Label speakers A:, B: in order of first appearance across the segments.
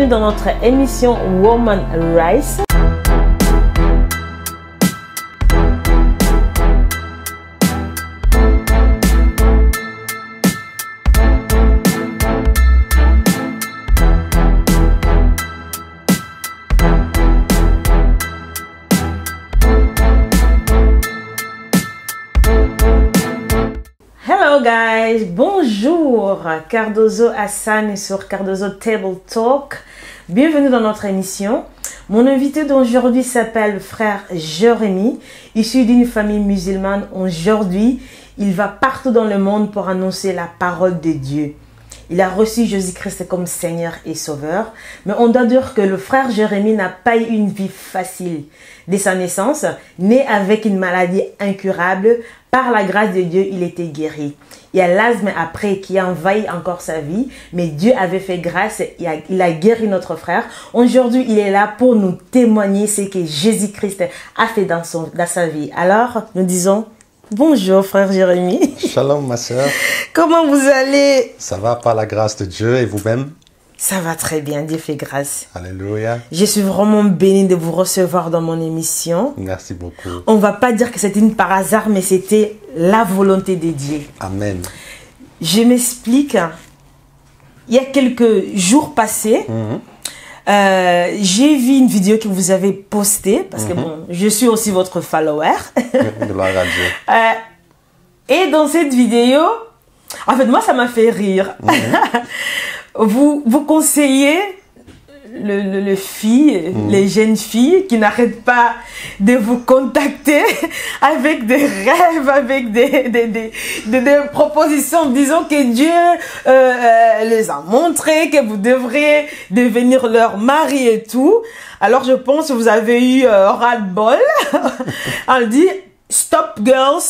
A: bienvenue dans notre émission Woman Rise. Hello guys, bonjour, Cardozo Hassan sur Cardozo Table Talk. Bienvenue dans notre émission. Mon invité d'aujourd'hui s'appelle frère Jérémie, issu d'une famille musulmane. Aujourd'hui, il va partout dans le monde pour annoncer la parole de Dieu. Il a reçu Jésus-Christ comme Seigneur et Sauveur. Mais on doit dire que le frère Jérémie n'a pas eu une vie facile. Dès sa naissance, né avec une maladie incurable, par la grâce de Dieu, il était guéri. Il y a l'asthme après qui a envahi encore sa vie, mais Dieu avait fait grâce, il a guéri notre frère. Aujourd'hui, il est là pour nous témoigner ce que Jésus-Christ a fait dans sa vie. Alors, nous disons bonjour frère Jérémie.
B: Shalom ma soeur.
A: Comment vous allez?
B: Ça va par la grâce de Dieu et vous-même?
A: Ça va très bien, Dieu fait grâce.
B: Alléluia.
A: Je suis vraiment bénie de vous recevoir dans mon émission.
B: Merci beaucoup.
A: On ne va pas dire que c'était une par hasard, mais c'était la volonté de Dieu.
B: Amen.
A: Je m'explique. Il y a quelques jours passés, j'ai vu une vidéo que vous avez postée, parce que bon, je suis aussi votre follower.
B: Gloire à Dieu.
A: Et dans cette vidéo, en fait, moi, ça m'a fait rire. Vous conseillez les jeunes filles qui n'arrêtent pas de vous contacter avec des rêves, avec des propositions, disons que Dieu les a montré, que vous devrez devenir leur mari et tout. Alors je pense que vous avez eu ras-le-bol. On dit stop girls.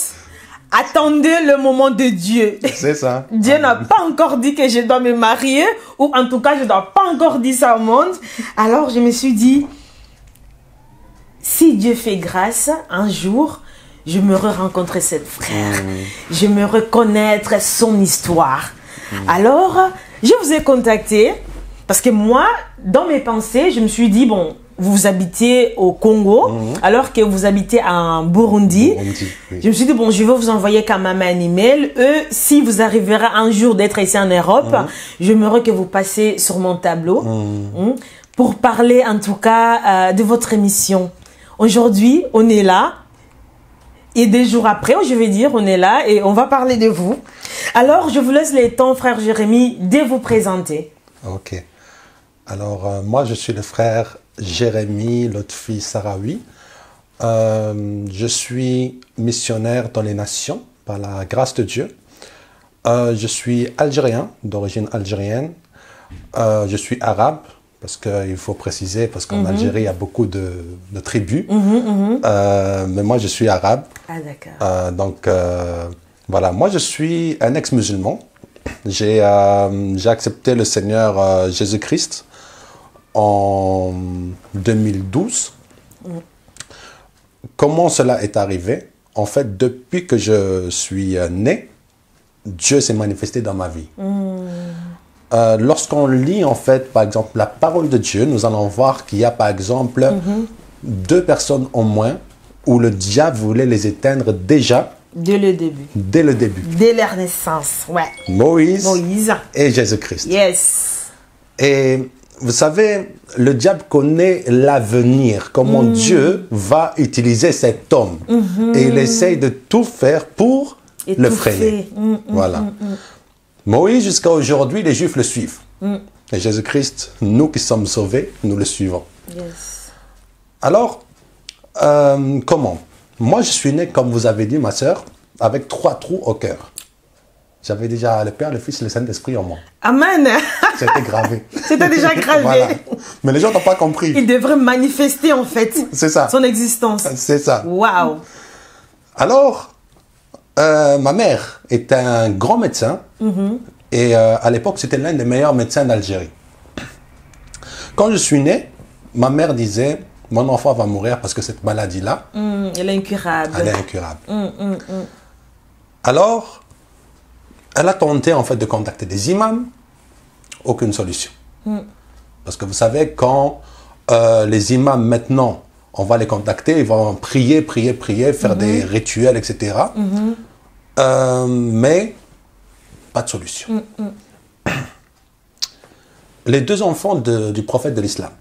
A: Attendez le moment de Dieu.
B: C'est ça.
A: Dieu n'a pas encore dit que je dois me marier, ou en tout cas, je ne dois pas encore dire ça au monde. Alors, je me suis dit, si Dieu fait grâce, un jour, je me rencontrer cette frère. Je me reconnaître son histoire. Alors, je vous ai contacté parce que moi, dans mes pensées, je me suis dit, bon, vous habitez au Congo, alors que vous habitez en Burundi. Oui. Je me suis dit, bon, je vais vous envoyer quand même un email. Si vous arriverez un jour d'être ici en Europe, j'aimerais que vous passiez sur mon tableau pour parler en tout cas de votre émission. Aujourd'hui, on est là. Et des jours après, je vais dire, on est là et on va parler de vous. Alors, je vous laisse le temps, frère Jérémie, de vous présenter.
B: Ok. Alors, moi, je suis le frère Jérémie, l'autre fille Sarawi. Je suis missionnaire dans les nations par la grâce de Dieu. Je suis algérien, d'origine algérienne. Je suis arabe, parce qu'il faut préciser, parce qu'en Algérie, il y a beaucoup de tribus. Mais moi, je suis arabe.
A: Ah, d'accord.
B: Donc, voilà, moi, je suis un ex-musulman. J'ai accepté le Seigneur Jésus-Christ en 2012. Comment cela est arrivé? En fait, depuis que je suis né, Dieu s'est manifesté dans ma vie. Lorsqu'on lit, en fait, par exemple, la parole de Dieu, nous allons voir qu'il y a, par exemple, 2 personnes au moins où le diable voulait les éteindre déjà.
A: Dès le début.
B: Dès le début.
A: Dès leur naissance, ouais.
B: Moïse et Jésus-Christ.
A: Yes.
B: Et vous savez, le diable connaît l'avenir, comment Dieu va utiliser cet homme. Et il essaye de tout faire pour le freiner. Voilà. Moïse, jusqu'à aujourd'hui, les Juifs le suivent. Et Jésus-Christ, nous qui sommes sauvés, nous le suivons.
A: Yes.
B: Alors, comment? Moi, je suis né, comme vous avez dit, ma sœur, avec 3 trous au cœur. J'avais déjà le Père, le Fils et le Saint-Esprit en moi.
A: Amen.
B: C'était gravé.
A: C'était déjà gravé.
B: Voilà. Mais les gens n'ont pas compris.
A: Il devrait manifester, en fait,
B: ça.
A: son existence.
B: C'est ça.
A: Waouh.
B: Alors, ma mère est un grand médecin. Et à l'époque, c'était l'un des meilleurs médecins d'Algérie. Quand je suis né, ma mère disait, mon enfant va mourir parce que cette maladie-là,
A: elle est incurable.
B: Elle est incurable. Alors, elle a tenté en fait de contacter des imams, aucune solution. Parce que vous savez, quand les imams maintenant, on va les contacter, ils vont prier, prier, prier, faire des rituels, etc. Mais pas de solution. Les deux enfants du prophète de l'islam,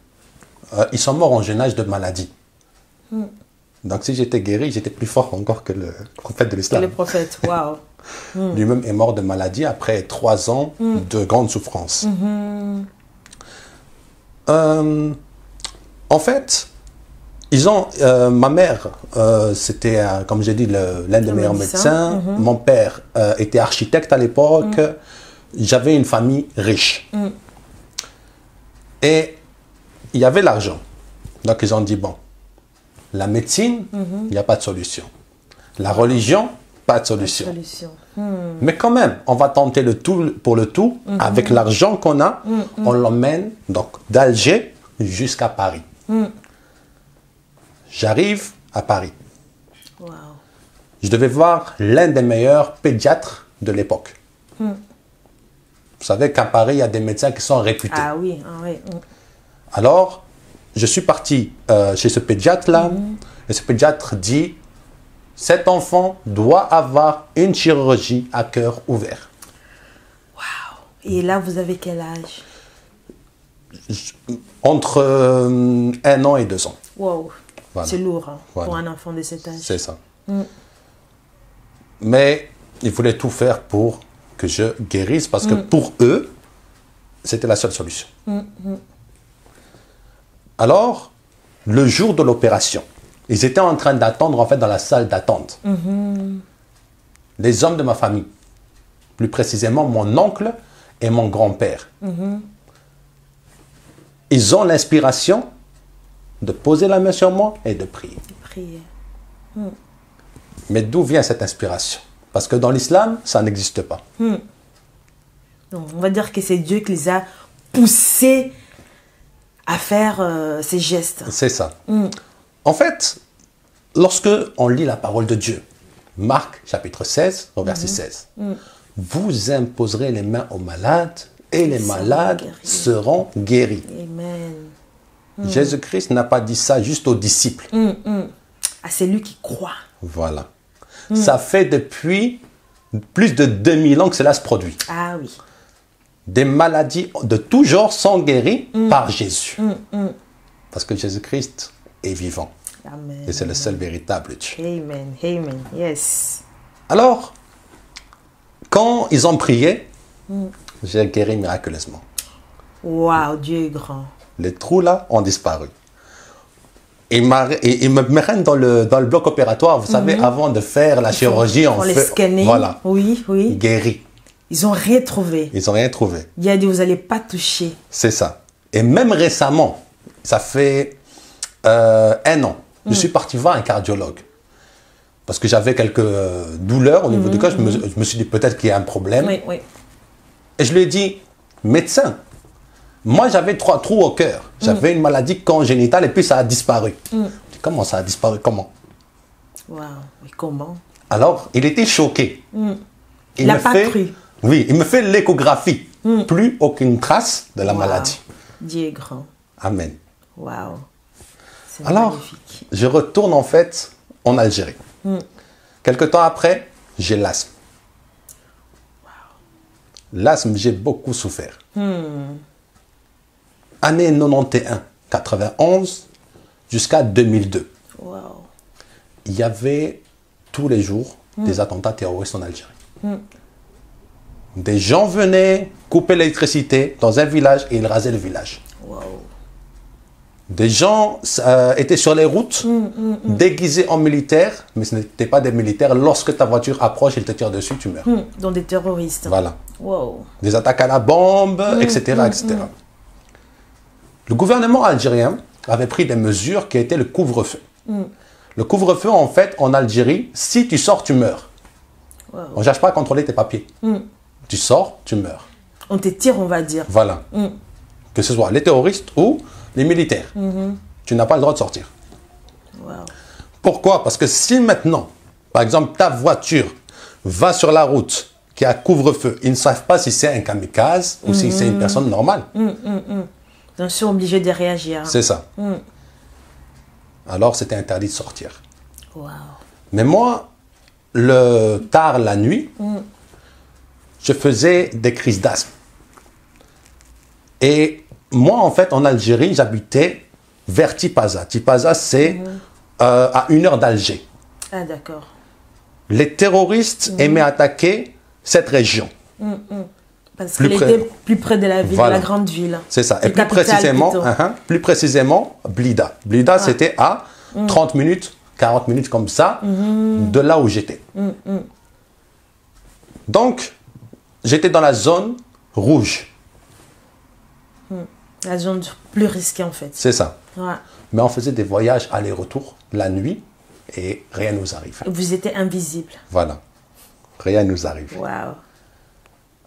B: ils sont morts en jeune âge de maladie. Donc si j'étais guéri, j'étais plus fort encore que le prophète de l'islam.
A: Le prophète, waouh.
B: Lui-même est mort de maladie après 3 ans de grande souffrance. En fait, ils ont, ma mère, c'était, comme j'ai dit, l'un des meilleurs médecins. Mon père était architecte à l'époque. J'avais une famille riche. Et il y avait l'argent. Donc ils ont dit, bon, la médecine, il n'y a pas de solution. La religion, pas de solution. Mais quand même, on va tenter le tout pour le tout. Avec l'argent qu'on a, on l'emmène donc d'Alger jusqu'à Paris. J'arrive à Paris.
A: Wow.
B: Je devais voir l'un des meilleurs pédiatres de l'époque. Vous savez qu'à Paris, il y a des médecins qui sont réputés.
A: Ah oui, ah oui.
B: Alors, je suis parti chez ce pédiatre-là, et ce pédiatre dit, cet enfant doit avoir une chirurgie à cœur ouvert.
A: Wow. Et là, vous avez quel âge?
B: Entre 1 an et 2 ans.
A: Wow.
B: Voilà.
A: C'est lourd hein,
B: Voilà.
A: pour un enfant de cet âge.
B: C'est ça. Mais il voulait tout faire pour que je guérisse, parce que pour eux, c'était la seule solution. Alors, le jour de l'opération, ils étaient en train d'attendre, en fait, dans la salle d'attente. Les hommes de ma famille, plus précisément mon oncle et mon grand-père. Ils ont l'inspiration de poser la main sur moi et de prier.
A: Prier.
B: Mais d'où vient cette inspiration? Parce que dans l'islam, ça n'existe pas.
A: Donc, on va dire que c'est Dieu qui les a poussés à faire ces gestes.
B: C'est ça. En fait, lorsque on lit la parole de Dieu, Marc chapitre 16, au verset 16, vous imposerez les mains aux malades et les malades seront guéris.
A: Amen.
B: Jésus-Christ n'a pas dit ça juste aux disciples.
A: Ah, c'est lui qui croit.
B: Voilà. Ça fait depuis plus de 2000 ans que cela se produit.
A: Ah oui.
B: Des maladies de tout genre sont guéries par Jésus. Parce que Jésus-Christ est vivant.
A: Amen.
B: Et c'est le seul véritable Dieu.
A: Amen. Amen. Yes.
B: Alors, quand ils ont prié, j'ai guéri miraculeusement.
A: Waouh, Dieu est grand.
B: Les trous là ont disparu. Il me mène dans le bloc opératoire. Vous savez, avant de faire la chirurgie, on
A: les
B: fait...
A: scanner.
B: Voilà.
A: Oui, oui.
B: Guéri.
A: Ils ont rien trouvé.
B: Ils n'ont rien trouvé.
A: Il a dit, vous n'allez pas toucher.
B: C'est ça. Et même récemment, ça fait 1 an, je suis parti voir un cardiologue. Parce que j'avais quelques douleurs au niveau du cœur. Je me suis dit peut-être qu'il y a un problème.
A: Oui, oui.
B: Et je lui ai dit, médecin, moi j'avais 3 trous au cœur. J'avais une maladie congénitale et puis ça a disparu. Je dis, comment ça a disparu? Comment?
A: Waouh, mais comment?
B: Alors, il était choqué.
A: Il n'a pas cru.
B: Oui, il me fait l'échographie. Plus aucune trace de la maladie.
A: Dieu est grand.
B: Amen.
A: Waouh. C'est
B: Alors,
A: magnifique.
B: je retourne en fait en Algérie. Quelque temps après, j'ai l'asthme. L'asthme, j'ai beaucoup souffert. Année 91, 91 jusqu'à 2002.
A: Waouh.
B: Il y avait tous les jours des attentats terroristes en Algérie. Des gens venaient couper l'électricité dans un village et ils rasaient le village.
A: Waouh.
B: Des gens étaient sur les routes, déguisés en militaires, mais ce n'étaient pas des militaires. Lorsque ta voiture approche, ils te tirent dessus, tu meurs.
A: Dont des terroristes.
B: Voilà.
A: Wow.
B: Des attaques à la bombe, etc., etc. Le gouvernement algérien avait pris des mesures qui étaient le couvre-feu. Le couvre-feu, en fait, en Algérie, si tu sors, tu meurs.
A: Wow.
B: On ne cherche pas à contrôler tes papiers. Tu sors, tu meurs.
A: On te tire, on va dire.
B: Voilà. Que ce soit les terroristes ou les militaires. Tu n'as pas le droit de sortir.
A: Wow.
B: Pourquoi? Parce que si maintenant, par exemple, ta voiture va sur la route qui a couvre-feu, ils ne savent pas si c'est un kamikaze ou si c'est une personne normale.
A: Donc, ils sont obligés de réagir.
B: C'est ça. Alors, c'était interdit de sortir.
A: Wow.
B: Mais moi, tard la nuit, je faisais des crises d'asthme. Et moi, en fait, en Algérie, j'habitais vers Tipaza. Tipaza, c'est à 1 heure d'Alger.
A: Ah, d'accord.
B: Les terroristes aimaient attaquer cette région.
A: Parce qu'elle était plus près de la ville,
B: Voilà.
A: de la grande ville.
B: C'est ça. Et
A: Capitale,
B: plus précisément, Blida. Blida, c'était à 30 minutes, 40 minutes comme ça, de là où j'étais. Donc, j'étais dans la zone rouge.
A: La zone plus risquée, en fait.
B: C'est ça.
A: Ouais.
B: Mais on faisait des voyages aller-retour la nuit et rien ne nous arrive.
A: Vous étiez invisible.
B: Voilà. Rien ne nous arrive.
A: Waouh.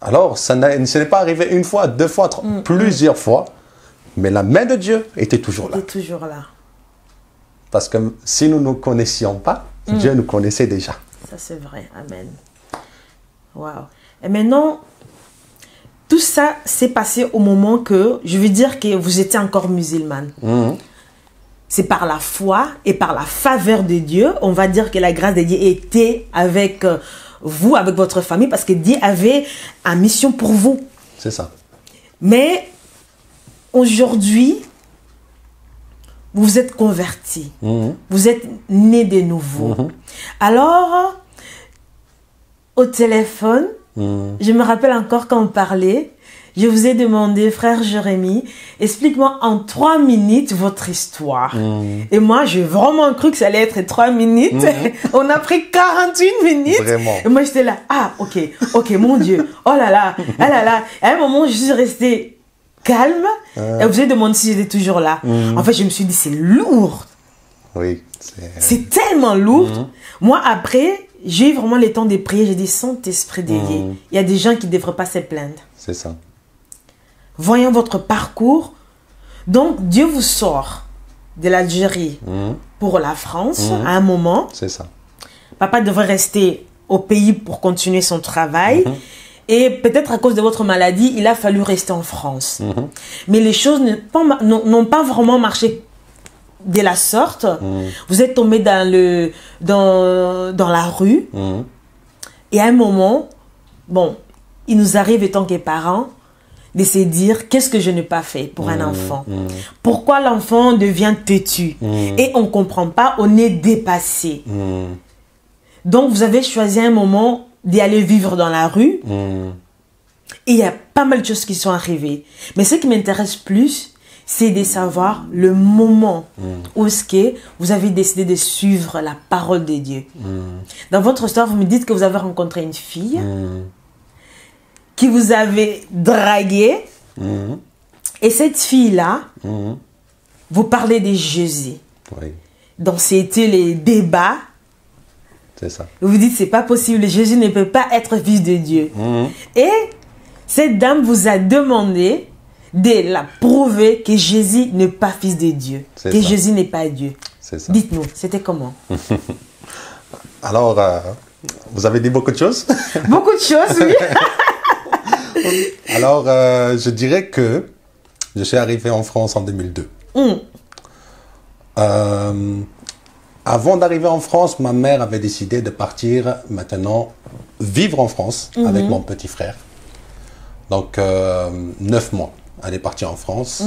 B: Alors, ce n'est pas arrivé une fois, deux fois, plusieurs fois. Mais la main de Dieu était toujours là.
A: était toujours là.
B: Parce que si nous ne nous connaissions pas, Dieu nous connaissait déjà.
A: Ça, c'est vrai. Amen. Waouh. Et maintenant, tout ça s'est passé au moment que, je veux dire que vous étiez encore musulmane. C'est par la foi et par la faveur de Dieu, on va dire que la grâce de Dieu était avec vous, avec votre famille, parce que Dieu avait une mission pour vous.
B: C'est ça.
A: Mais aujourd'hui, vous vous êtes convertis. Vous êtes nés de nouveau. Alors, au téléphone, je me rappelle encore quand on parlait, je vous ai demandé, frère Jérémie, explique-moi en 3 minutes votre histoire. Et moi, j'ai vraiment cru que ça allait être 3 minutes. On a pris 48 minutes.
B: Vraiment.
A: Et moi, j'étais là, ah, ok, mon Dieu, oh là là, ah là là. Et à un moment, je suis restée calme. Et vous avez demandé si j'étais toujours là. En fait, je me suis dit, c'est lourd.
B: Oui.
A: C'est tellement lourd. Moi, après, j'ai eu vraiment le temps de prier. J'ai dit, Saint-Esprit de Dieu, il y a des gens qui ne devraient pas se plaindre.
B: C'est ça.
A: Voyant votre parcours, donc Dieu vous sort de l'Algérie pour la France à un moment.
B: C'est ça.
A: Papa devrait rester au pays pour continuer son travail. Et peut-être à cause de votre maladie, il a fallu rester en France. Mais les choses n'ont pas vraiment marché de la sorte. Vous êtes tombé dans la rue. Et à un moment, bon, il nous arrive, en tant que parents, de se dire, qu'est-ce que je n'ai pas fait pour un enfant? Pourquoi l'enfant devient têtu? Et on ne comprend pas, on est dépassé. Donc, vous avez choisi un moment d'y aller vivre dans la rue. Et il y a pas mal de choses qui sont arrivées. Mais ce qui m'intéresse plus, c'est de savoir le moment où est-ce que vous avez décidé de suivre la parole de Dieu. Dans votre histoire, vous me dites que vous avez rencontré une fille qui vous avait dragué. Et cette fille-là, vous parlez de Jésus.
B: Oui.
A: Donc, c'était les débats.
B: C'est ça.
A: Vous vous dites, c'est pas possible, Jésus ne peut pas être fils de Dieu. Et cette dame vous a demandé de la prouver que Jésus n'est pas fils de Dieu, que
B: ça.
A: Jésus n'est pas Dieu.
B: C'est ça.
A: Dites-nous, c'était comment?
B: Alors, vous avez dit beaucoup de choses.
A: Beaucoup de choses, oui.
B: Alors, je dirais que je suis arrivé en France en 2002. Avant d'arriver en France, ma mère avait décidé de partir maintenant vivre en France avec mon petit frère. Donc, 9 mois, elle est partie en France.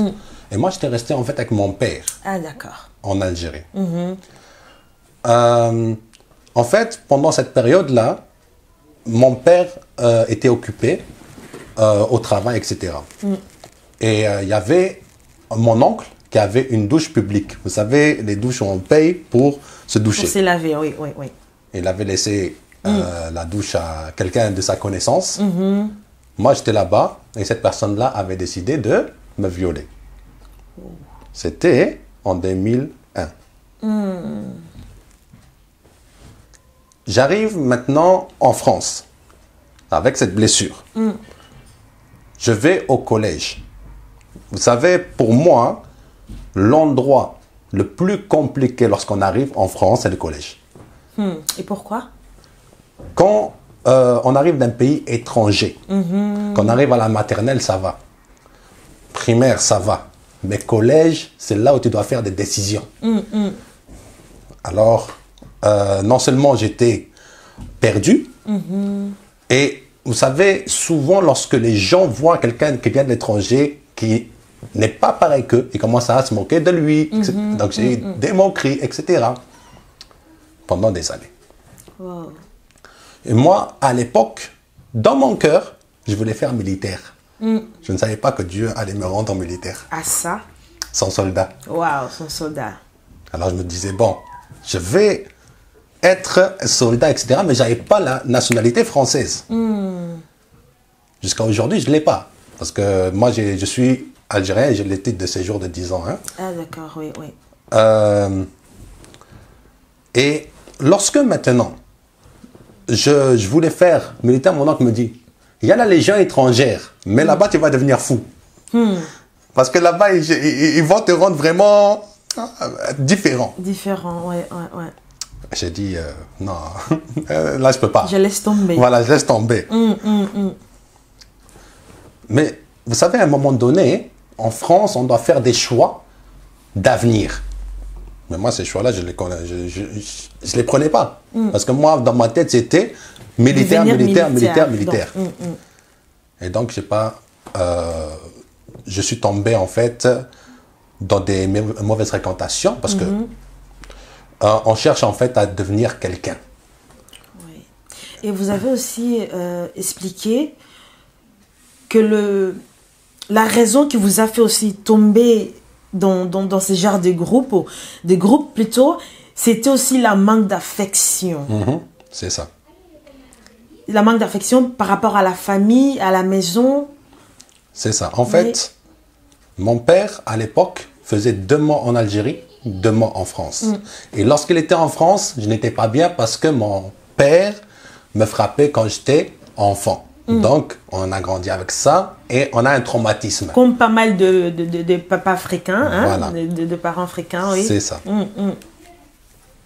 B: Et moi, j'étais resté en fait avec mon père.
A: Ah, d'accord.
B: En Algérie. En fait, pendant cette période-là, mon père était occupé au travail, etc. Et il y avait mon oncle qui avait une douche publique. Vous savez, les douches où on paye pour se doucher.
A: Pour se laver, oui, oui, oui.
B: Il avait laissé la douche à quelqu'un de sa connaissance. Moi, j'étais là-bas et cette personne-là avait décidé de me violer. C'était en 2001. J'arrive maintenant en France avec cette blessure. Je vais au collège. Vous savez, pour moi, l'endroit le plus compliqué lorsqu'on arrive en France, c'est le collège.
A: Et pourquoi?
B: Quand on arrive d'un pays étranger, quand on arrive à la maternelle, ça va. Primaire, ça va. Mais collège, c'est là où tu dois faire des décisions. Alors, non seulement j'étais perdu, et vous savez, souvent lorsque les gens voient quelqu'un qui vient de l'étranger, qui n'est pas pareil qu'eux, ils commencent à se moquer de lui. Donc j'ai eu des moqueries, etc. pendant des années.
A: Wow.
B: Et moi, à l'époque, dans mon cœur, je voulais faire militaire. Je ne savais pas que Dieu allait me rendre militaire.
A: Ah ça?
B: Sans soldat.
A: Waouh, son soldat.
B: Alors je me disais, bon, je vais être soldat, etc. Mais je n'avais pas la nationalité française. Jusqu'à aujourd'hui, je ne l'ai pas. Parce que moi, je suis algérien et j'ai le titre de séjour de 10 ans. Hein.
A: Ah d'accord, oui, oui.
B: Et lorsque maintenant, je voulais faire militaire, mon oncle me dit, il y a la légion étrangère, mais là-bas, tu vas devenir fou. Parce que là-bas, ils vont te rendre vraiment différent.
A: Différent, ouais.
B: J'ai dit, non, là, je peux pas.
A: Je laisse tomber.
B: Voilà, je laisse tomber. Mais vous savez, à un moment donné, en France, on doit faire des choix d'avenir. Mais moi, ces choix-là, je les prenais pas. Parce que moi, dans ma tête, c'était militaire. Et donc, je suis tombé, en fait, dans des mauvaises fréquentations parce que on cherche, en fait, à devenir quelqu'un.
A: Oui. Et vous avez aussi expliqué que la raison qui vous a fait aussi tomber dans ce genre de groupes plutôt, c'était aussi la manque d'affection.
B: C'est ça.
A: La manque d'affection par rapport à la famille, à la maison.
B: C'est ça. En fait, mon père, à l'époque, faisait 2 mois en Algérie, 2 mois en France. Et lorsqu'il était en France, je n'étais pas bien parce que mon père me frappait quand j'étais enfant. Donc, on a grandi avec ça et on a un traumatisme.
A: Comme pas mal de papas africains, hein,
B: Voilà.
A: de parents africains, oui.
B: C'est ça.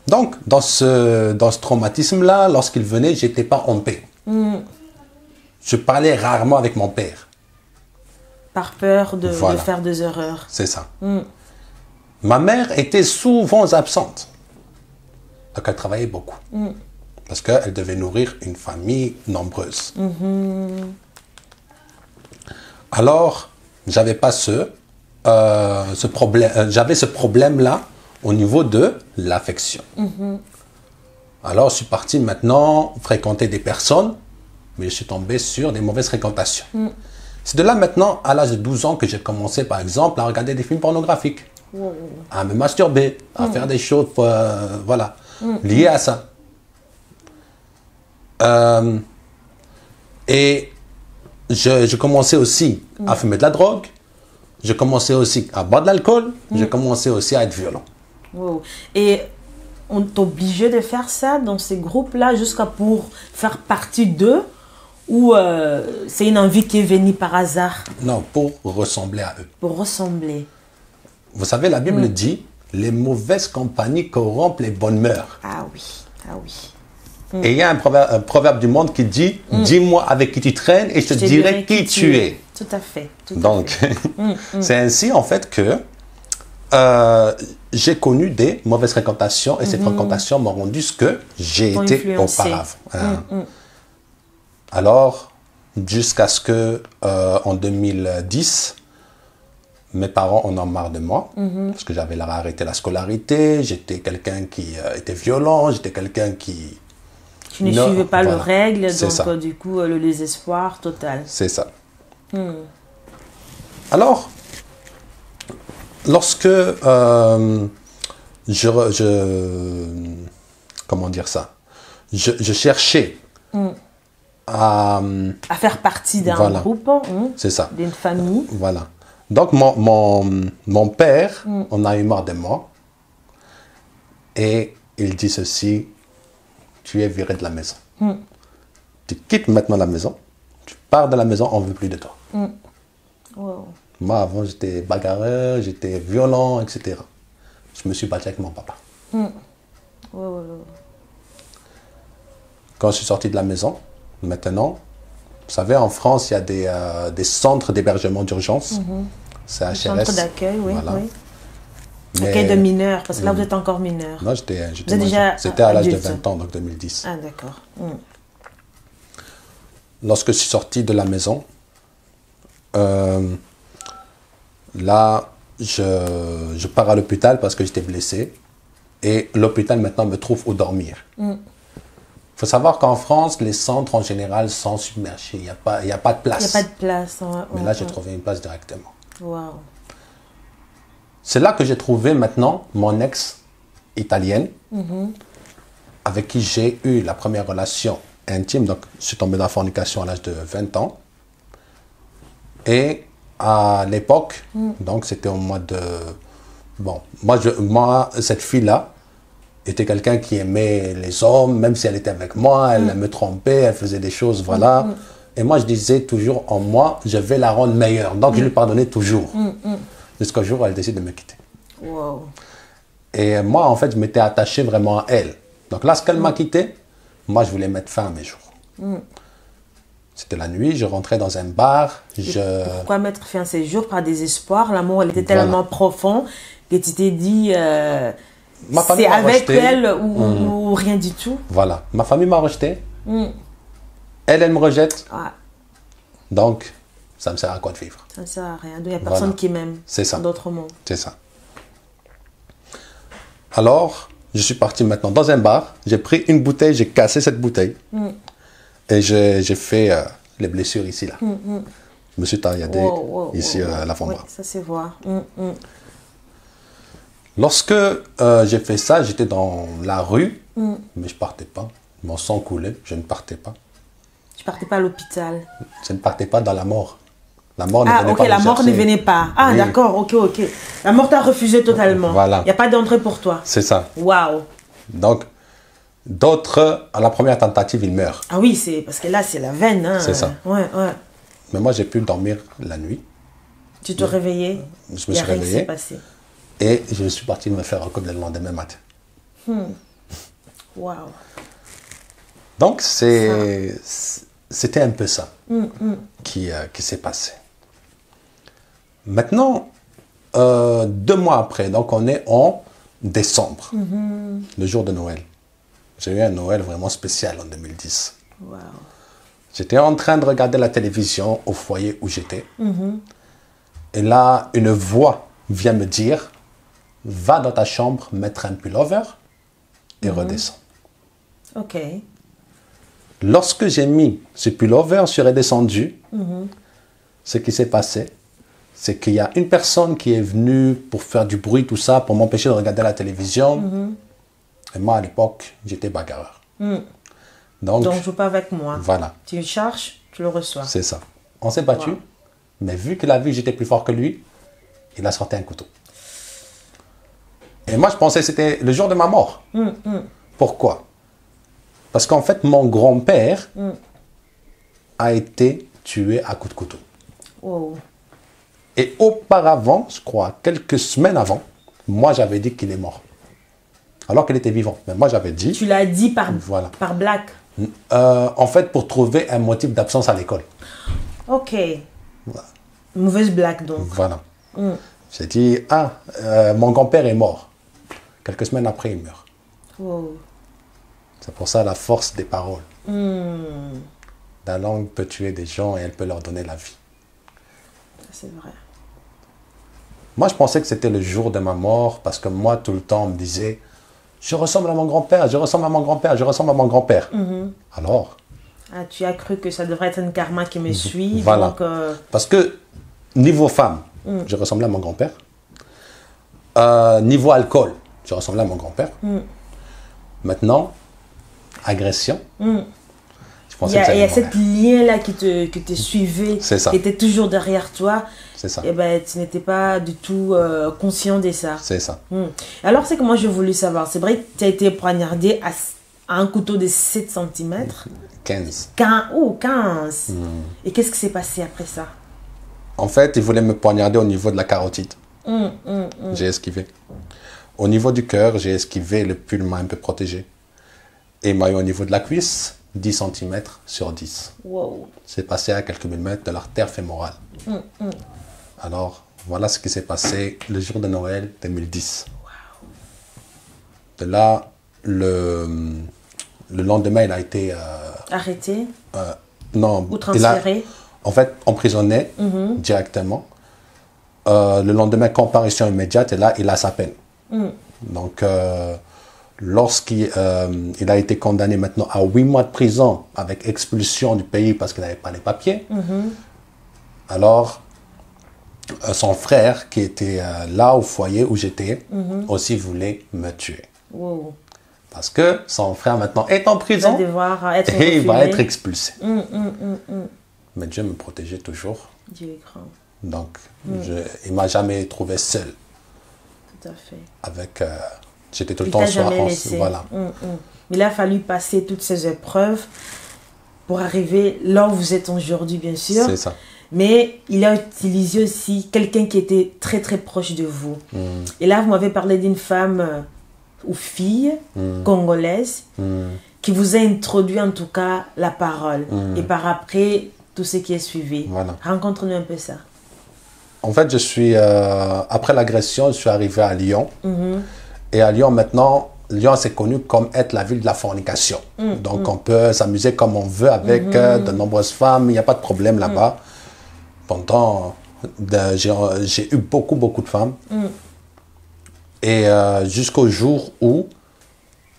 B: Donc, dans ce traumatisme-là, lorsqu'il venait, je n'étais pas en paix. Je parlais rarement avec mon père.
A: Par peur de
B: Voilà.
A: faire des erreurs.
B: C'est ça. Ma mère était souvent absente. Donc, elle travaillait beaucoup. Parce qu'elle devait nourrir une famille nombreuse. Alors, j'avais pas ce problème. J'avais ce problème-là au niveau de l'affection. Alors, je suis parti maintenant fréquenter des personnes, mais je suis tombé sur des mauvaises fréquentations. C'est de là maintenant, à l'âge de 12 ans, que j'ai commencé, par exemple, à regarder des films pornographiques, à me masturber, à faire des choses, voilà, liées à ça. Et je commençais aussi à fumer de la drogue, je commençais aussi à boire de l'alcool, je commençais aussi à être violent.
A: Wow. Et on t'obligeait de faire ça dans ces groupes-là jusqu'à pour faire partie d'eux, ou c'est une envie qui est venue par hasard?
B: Non, pour ressembler à eux.
A: Pour ressembler.
B: Vous savez, la Bible dit, les mauvaises compagnies corrompent les bonnes mœurs.
A: Ah oui, ah oui.
B: Et il y a un proverbe du monde qui dit, dis-moi avec qui tu traînes et je te dirai qui tu es.
A: Tout à fait.
B: Donc, c'est ainsi en fait que j'ai connu des mauvaises fréquentations et ces fréquentations m'ont rendu ce que j'ai été auparavant. Alors, jusqu'à ce que en 2010, mes parents en ont marre de moi parce que j'avais arrêté la scolarité, j'étais quelqu'un qui était violent, j'étais quelqu'un qui...
A: Tu ne suivais pas
B: voilà.
A: les règles,
B: C'est
A: donc
B: ça.
A: du coup, le désespoir total.
B: C'est ça. Alors, lorsque comment dire ça, je cherchais à
A: faire partie d'un
B: voilà.
A: groupe,
B: C'est ça.
A: d'une famille.
B: Voilà. Donc mon père, on a eu marre de moi et il dit ceci, tu es viré de la maison. Tu quittes maintenant la maison, tu pars de la maison, on ne veut plus de toi.
A: Wow.
B: Moi, avant, j'étais bagarreur, j'étais violent, etc. Je me suis battu avec mon papa.
A: Wow.
B: Quand je suis sorti de la maison, maintenant, vous savez, en France, il y a des centres d'hébergement d'urgence C'est
A: Centre
B: HRS.
A: d'accueil, oui.
B: Voilà.
A: Oui.
B: Mais-
A: Accueil de mineurs, parce que là, vous êtes encore mineur.
B: Non,
A: Vous êtes déjà
B: c'était à l'âge de
A: adulte.
B: 20 ans, donc 2010.
A: Ah, d'accord.
B: Lorsque je suis sorti de la maison, là, je pars à l'hôpital parce que j'étais blessé. Et l'hôpital maintenant me trouve où dormir. Il faut savoir qu'en France, les centres en général sont submergés. Il n'y a pas de
A: Il n'y a
B: place.
A: pas de place. Ouais,
B: Mais là, j'ai trouvé une place directement.
A: Waouh.
B: C'est là que j'ai trouvé maintenant mon ex italienne, avec qui j'ai eu la première relation intime. Donc, je suis tombé dans la fornication à l'âge de 20 ans. Et à l'époque, donc c'était au mois de... Bon, moi cette fille-là était quelqu'un qui aimait les hommes, même si elle était avec moi, elle me trompait, elle faisait des choses, voilà. Et moi, je disais toujours en moi, je vais la rendre meilleure. Donc, je lui pardonnais toujours. Jusqu'au jour où elle décide de me quitter.
A: Wow.
B: Et moi, en fait, je m'étais attaché vraiment à elle. Donc, lorsqu'elle m'a quitté, moi, je voulais mettre fin à mes jours. C'était la nuit, je rentrais dans un bar.
A: Pourquoi mettre fin à ces jours par désespoir? L'amour, elle était
B: Voilà.
A: tellement profond que tu t'es dit,
B: Ma famille
A: c'est
B: m'a
A: avec
B: rejeté.
A: elle ou rien du tout.
B: Voilà, ma famille m'a rejeté. Elle me rejette.
A: Ah,
B: Donc, ça me sert à quoi de vivre?
A: ça ne sert à rien. Donc, il n'y a personne
B: Voilà.
A: qui m'aime.
B: C'est ça.
A: En d'autres mots.
B: C'est ça. Alors, je suis parti maintenant dans un bar. J'ai pris une bouteille, j'ai cassé cette bouteille. Et j'ai fait les blessures ici, là. Je me suis tailladé ici à l'avant-bras.
A: Oui, ça c'est voir.
B: Lorsque j'ai fait ça, j'étais dans la rue, mais je partais pas. Mon sang coulait, je ne partais pas.
A: Tu partais pas à l'hôpital.
B: Je ne partais pas dans la mort. La mort ne
A: Ah,
B: venait
A: ok,
B: pas me
A: la mort ne
B: chercher.
A: venait pas. Ah,
B: Oui.
A: d'accord, ok. La mort t'a refusé totalement.
B: Voilà.
A: Il n'y a pas d'entrée pour toi.
B: C'est ça.
A: Waouh.
B: Donc, d'autres, à la première tentative, ils meurent.
A: Ah oui, c'est parce que là, c'est la veine. Hein.
B: C'est ça.
A: Ouais.
B: Mais moi, j'ai pu dormir la nuit.
A: Tu te réveillais.
B: Je me
A: y a
B: suis
A: rien qui s'est
B: réveillé.
A: passé.
B: Et je suis parti me faire recoudre le lendemain matin.
A: Waouh.
B: Donc, c'était un peu ça qui s'est passé. Maintenant, 2 mois après, donc on est en décembre, le jour de Noël. J'ai eu un Noël vraiment spécial en 2010.
A: Waouh.
B: J'étais en train de regarder la télévision au foyer où j'étais. Et là, une voix vient me dire, va dans ta chambre mettre un pullover et redescends.
A: Ok.
B: Lorsque j'ai mis ce pullover, je suis redescendu. Ce qui s'est passé, c'est qu'il y a une personne qui est venue pour faire du bruit, tout ça, pour m'empêcher de regarder la télévision. Et moi, à l'époque, j'étais bagarreur. Donc,
A: joue pas avec moi.
B: voilà,
A: Tu cherches, tu le reçois.
B: c'est ça. On s'est battu,
A: Wow.
B: mais vu qu'il a vu que j'étais plus fort que lui, il a sorti un couteau. Et moi, je pensais que c'était le jour de ma mort. Pourquoi? Parce qu'en fait, mon grand-père a été tué à coups de couteau.
A: Wow.
B: Et auparavant, je crois, quelques semaines avant, moi, j'avais dit qu'il est mort. Alors qu'il était vivant. Mais moi, j'avais dit...
A: Tu l'as dit par
B: Voilà.
A: blague.
B: En fait, pour trouver un motif d'absence à l'école.
A: Ok. Mauvaise blague donc.
B: Voilà. J'ai dit, mon grand-père est mort. Quelques semaines après, il meurt.
A: Wow.
B: C'est pour ça la force des paroles. La langue peut tuer des gens et elle peut leur donner la vie.
A: C'est vrai.
B: Moi, je pensais que c'était le jour de ma mort parce que moi, tout le temps, on me disait, je ressemble à mon grand-père, je ressemble à mon grand-père, je ressemble à mon grand-père. Alors,
A: Ah, tu as cru que ça devrait être un karma qui me suit.
B: voilà.
A: Donc,
B: Parce que niveau femme, je ressemblais à mon grand-père. Niveau alcool, je ressemblais à mon grand-père. Maintenant, agression. Je pensais que ça
A: il y a
B: allait
A: cette
B: mourir.
A: lien-là qui te suivait,
B: C'est ça.
A: qui était toujours derrière toi.
B: C'est ça.
A: Et ben, tu n'étais pas du tout conscient de ça.
B: C'est ça.
A: Alors, c'est que moi, je voulais savoir. C'est vrai que tu as été poignardé à un couteau de 7 cm.
B: 15.
A: 15. Et qu'est-ce qui s'est passé après ça?
B: En fait, il voulait me poignarder au niveau de la carotide. J'ai esquivé. Au niveau du cœur, j'ai esquivé, le pull m'a un peu protégé. Et il m'a eu au niveau de la cuisse, 10 cm sur 10.
A: Wow.
B: C'est passé à quelques millimètres de l'artère fémorale. Alors, Voilà ce qui s'est passé le jour de Noël 2010. De là, le lendemain, il a été...
A: Arrêté
B: non,
A: ou transféré?
B: En fait, emprisonné directement. Le lendemain, comparution immédiate, et là, il a sa peine. Donc, lorsqu'il il a été condamné maintenant à 8 mois de prison avec expulsion du pays parce qu'il n'avait pas les papiers, alors son frère, qui était là au foyer où j'étais, aussi voulait me tuer.
A: Wow.
B: Parce que son frère maintenant est en prison
A: Il va devoir être
B: et il va
A: refilé.
B: être expulsé. Mais Dieu me protégeait toujours.
A: Dieu est grand.
B: Donc, il ne m'a jamais trouvé seul.
A: Tout à fait.
B: Avec, j'étais tout le
A: Il
B: temps
A: t'a
B: sur
A: jamais laissé.
B: voilà.
A: Il a fallu passer toutes ces épreuves pour arriver là où vous êtes aujourd'hui, bien sûr.
B: C'est ça.
A: Mais il a utilisé aussi quelqu'un qui était très très proche de vous. Et là, vous m'avez parlé d'une femme ou fille congolaise qui vous a introduit en tout cas la parole. Et par après, tout ce qui est suivi.
B: Voilà.
A: Rencontre-nous un peu ça.
B: En fait, je suis, après l'agression, je suis arrivé à Lyon. Et à Lyon, maintenant, Lyon, c'est connu comme être la ville de la fornication. Donc, on peut s'amuser comme on veut avec de nombreuses femmes. Il n'y a pas de problème là-bas. Pendant, j'ai eu beaucoup de femmes. Et jusqu'au jour où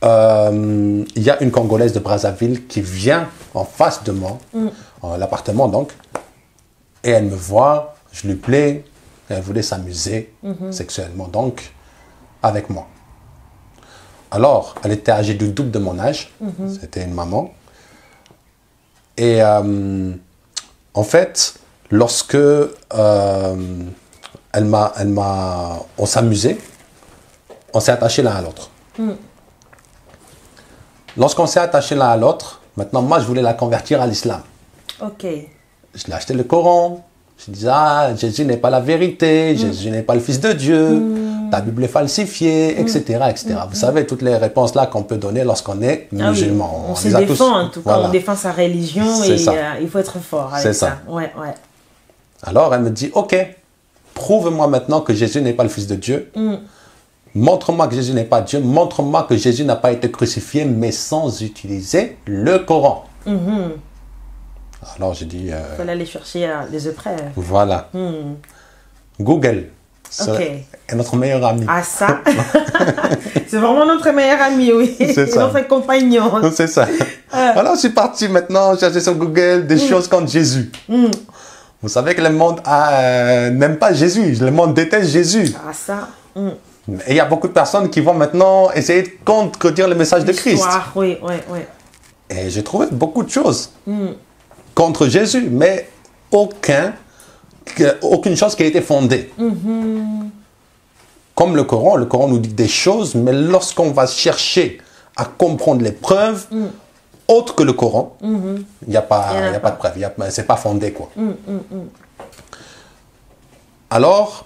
B: il y a une Congolaise de Brazzaville qui vient en face de moi, l'appartement donc, et elle me voit, je lui plais, et elle voulait s'amuser sexuellement donc avec moi. Alors, elle était âgée du double de mon âge, c'était une maman. Et en fait, lorsque on s'amusait, on s'est attachés l'un à l'autre. Lorsqu'on s'est attachés l'un à l'autre, maintenant moi je voulais la convertir à l'islam.
A: Ok.
B: Je lui ai acheté le Coran. Je disais, ah, Jésus n'est pas la vérité, Jésus n'est pas le Fils de Dieu, ta Bible est falsifiée, etc. etc. Vous savez, toutes les réponses là qu'on peut donner lorsqu'on est musulman.
A: On se défend en tout cas, on défend sa religion et il faut être fort avec ça. Ouais.
B: Alors elle me dit, ok, prouve-moi maintenant que Jésus n'est pas le Fils de Dieu. Montre-moi que Jésus n'est pas Dieu. Montre-moi que Jésus n'a pas été crucifié, mais sans utiliser le Coran. Alors j'ai dit... Il
A: fallait aller chercher les épreuves.
B: Voilà. Google. C'est notre meilleur ami.
A: Ah ça c'est vraiment notre meilleur ami, oui.
B: C'est ça.
A: Notre compagnon.
B: C'est ça. Alors je suis parti maintenant chercher sur Google des choses contre Jésus. Vous savez que le monde n'aime pas Jésus. Le monde déteste Jésus.
A: Ah ça.
B: Et il y a beaucoup de personnes qui vont maintenant essayer de contredire le message de Christ.
A: Oui.
B: Et j'ai trouvé beaucoup de choses contre Jésus, mais aucune chose qui a été fondée. Comme le Coran nous dit des choses, mais lorsqu'on va chercher à comprendre les preuves autres que le Coran, il n'y a pas de preuve, c'est pas fondé, quoi. Alors,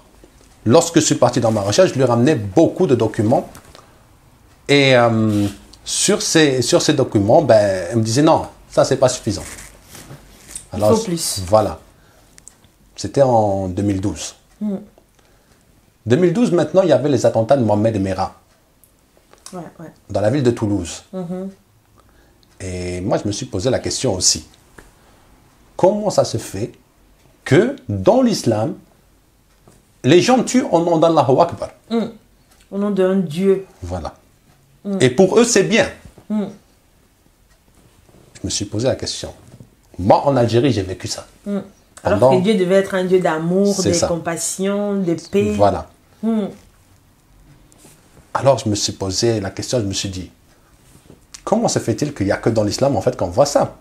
B: lorsque je suis parti dans ma recherche, je lui ai ramené beaucoup de documents. Et sur ces documents, elle me disait non, ça c'est pas suffisant. Alors,
A: il faut plus.
B: Voilà. C'était en 2012. 2012, maintenant, il y avait les attentats de Mohamed Merah. Dans la ville de Toulouse. Et moi, je me suis posé la question aussi. Comment ça se fait que dans l'islam, les gens tuent au nom d'Allahu Akbar?
A: Au nom d'un Dieu.
B: Voilà. Et pour eux, c'est bien. Je me suis posé la question. Moi, en Algérie, j'ai vécu ça.
A: Alors que Dieu devait être un Dieu d'amour, de compassion, de paix.
B: Voilà. Alors, je me suis posé la question, je me suis dit, comment se fait-il qu'il n'y a que dans l'islam, en fait, qu'on voit ça?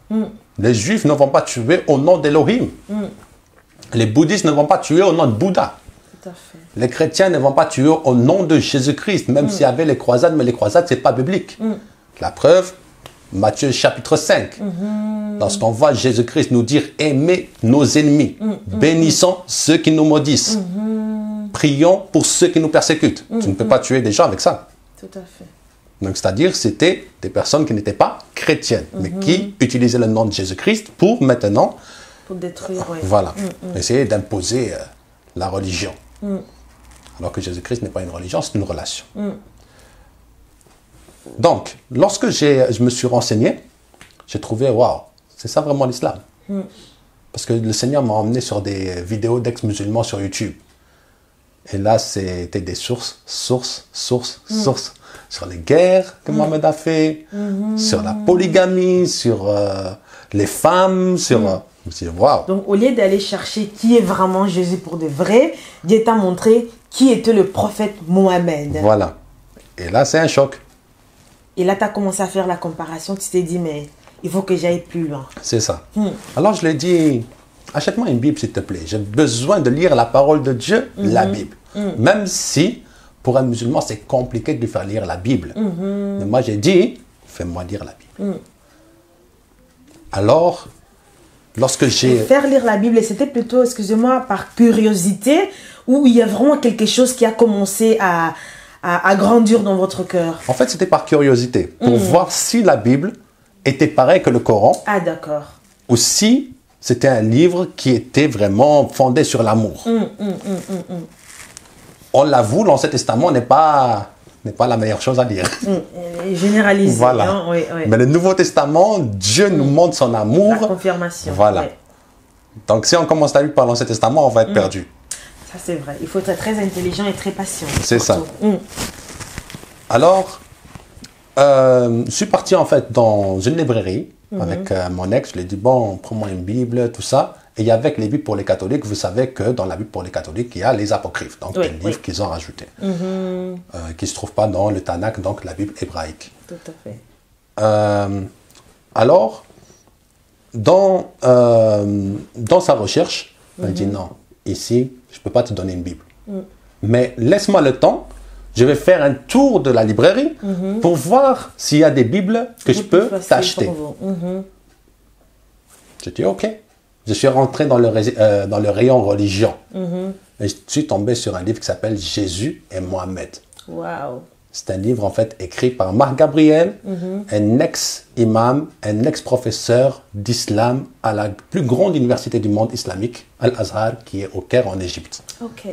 B: Les juifs ne vont pas tuer au nom d'Elohim. Les bouddhistes ne vont pas tuer au nom de Bouddha.
A: Tout à fait.
B: Les chrétiens ne vont pas tuer au nom de Jésus-Christ, même s'il y avait les croisades, mais les croisades, ce n'est pas biblique. La preuve, Matthieu chapitre 5. Lorsqu'on voit Jésus-Christ nous dire « Aimez nos ennemis, bénissons ceux qui nous maudissent, prions pour ceux qui nous persécutent ». Tu ne peux pas tuer des gens avec ça.
A: Tout à fait.
B: Donc, c'est-à-dire, c'était des personnes qui n'étaient pas chrétiennes, mais qui utilisaient le nom de Jésus-Christ pour maintenant...
A: Pour détruire,
B: Voilà. Essayer d'imposer la religion. Alors que Jésus-Christ n'est pas une religion, c'est une relation. Donc, lorsque je me suis renseigné, j'ai trouvé, waouh, c'est ça vraiment l'islam. Parce que le Seigneur m'a emmené sur des vidéos d'ex-musulmans sur YouTube. Et là, c'était des sources. Sur les guerres que Mohamed a fait, sur la polygamie, sur les femmes, sur... Je me suis dit, waouh.
A: Donc, au lieu d'aller chercher qui est vraiment Jésus pour de vrai, Dieu t'a montré qui était le prophète Mohamed.
B: Voilà. Et là, c'est un choc.
A: Et là, tu as commencé à faire la comparaison. Tu t'es dit, mais il faut que j'aille plus loin.
B: C'est ça. Alors, je lui ai dit, achète-moi une Bible, s'il te plaît. J'ai besoin de lire la parole de Dieu, la Bible. Même si, pour un musulman, c'est compliqué de lui faire lire la Bible. Mais moi, j'ai dit, fais-moi lire la Bible. Alors, lorsque j'ai...
A: Faire lire la Bible, c'était plutôt, excusez-moi, par curiosité, ou il y a vraiment quelque chose qui a commencé à grandir dans votre cœur?
B: En fait, c'était par curiosité, pour voir si la Bible était pareille que le Coran.
A: Ah, d'accord.
B: Ou si c'était un livre qui était vraiment fondé sur l'amour. On l'avoue, l'Ancien Testament n'est pas la meilleure chose à lire.
A: Généralisé.
B: Voilà.
A: Hein? Oui.
B: Mais le Nouveau Testament, Dieu nous montre son amour.
A: La confirmation.
B: Voilà.
A: Oui.
B: Donc, si on commence à lire par l'Ancien Testament, on va être perdu.
A: Ça, c'est vrai. Il faut être très intelligent et très patient.
B: C'est ça. Alors, je suis parti en fait dans une librairie avec mon ex. Je lui ai dit, bon, prends-moi une Bible, tout ça. Et avec les Bibles pour les catholiques, vous savez que dans la Bible pour les catholiques, il y a les apocryphes. Donc, des livres qu'ils ont rajoutés. Qui ne se trouvent pas dans le Tanakh, donc la Bible hébraïque.
A: Tout à fait.
B: Alors, dans sa recherche, elle dit non, ici, je ne peux pas te donner une Bible. Mais laisse-moi le temps, je vais faire un tour de la librairie pour voir s'il y a des Bibles que je peux t'acheter. J'ai dit ok. Je suis rentré dans le rayon religion. Et je suis tombé sur un livre qui s'appelle Jésus et Mohamed.
A: Wow.
B: C'est un livre en fait écrit par Marc Gabriel, un ex-imam, un ex-professeur d'islam à la plus grande université du monde islamique, Al-Azhar, qui est au Caire en Égypte.
A: Ok.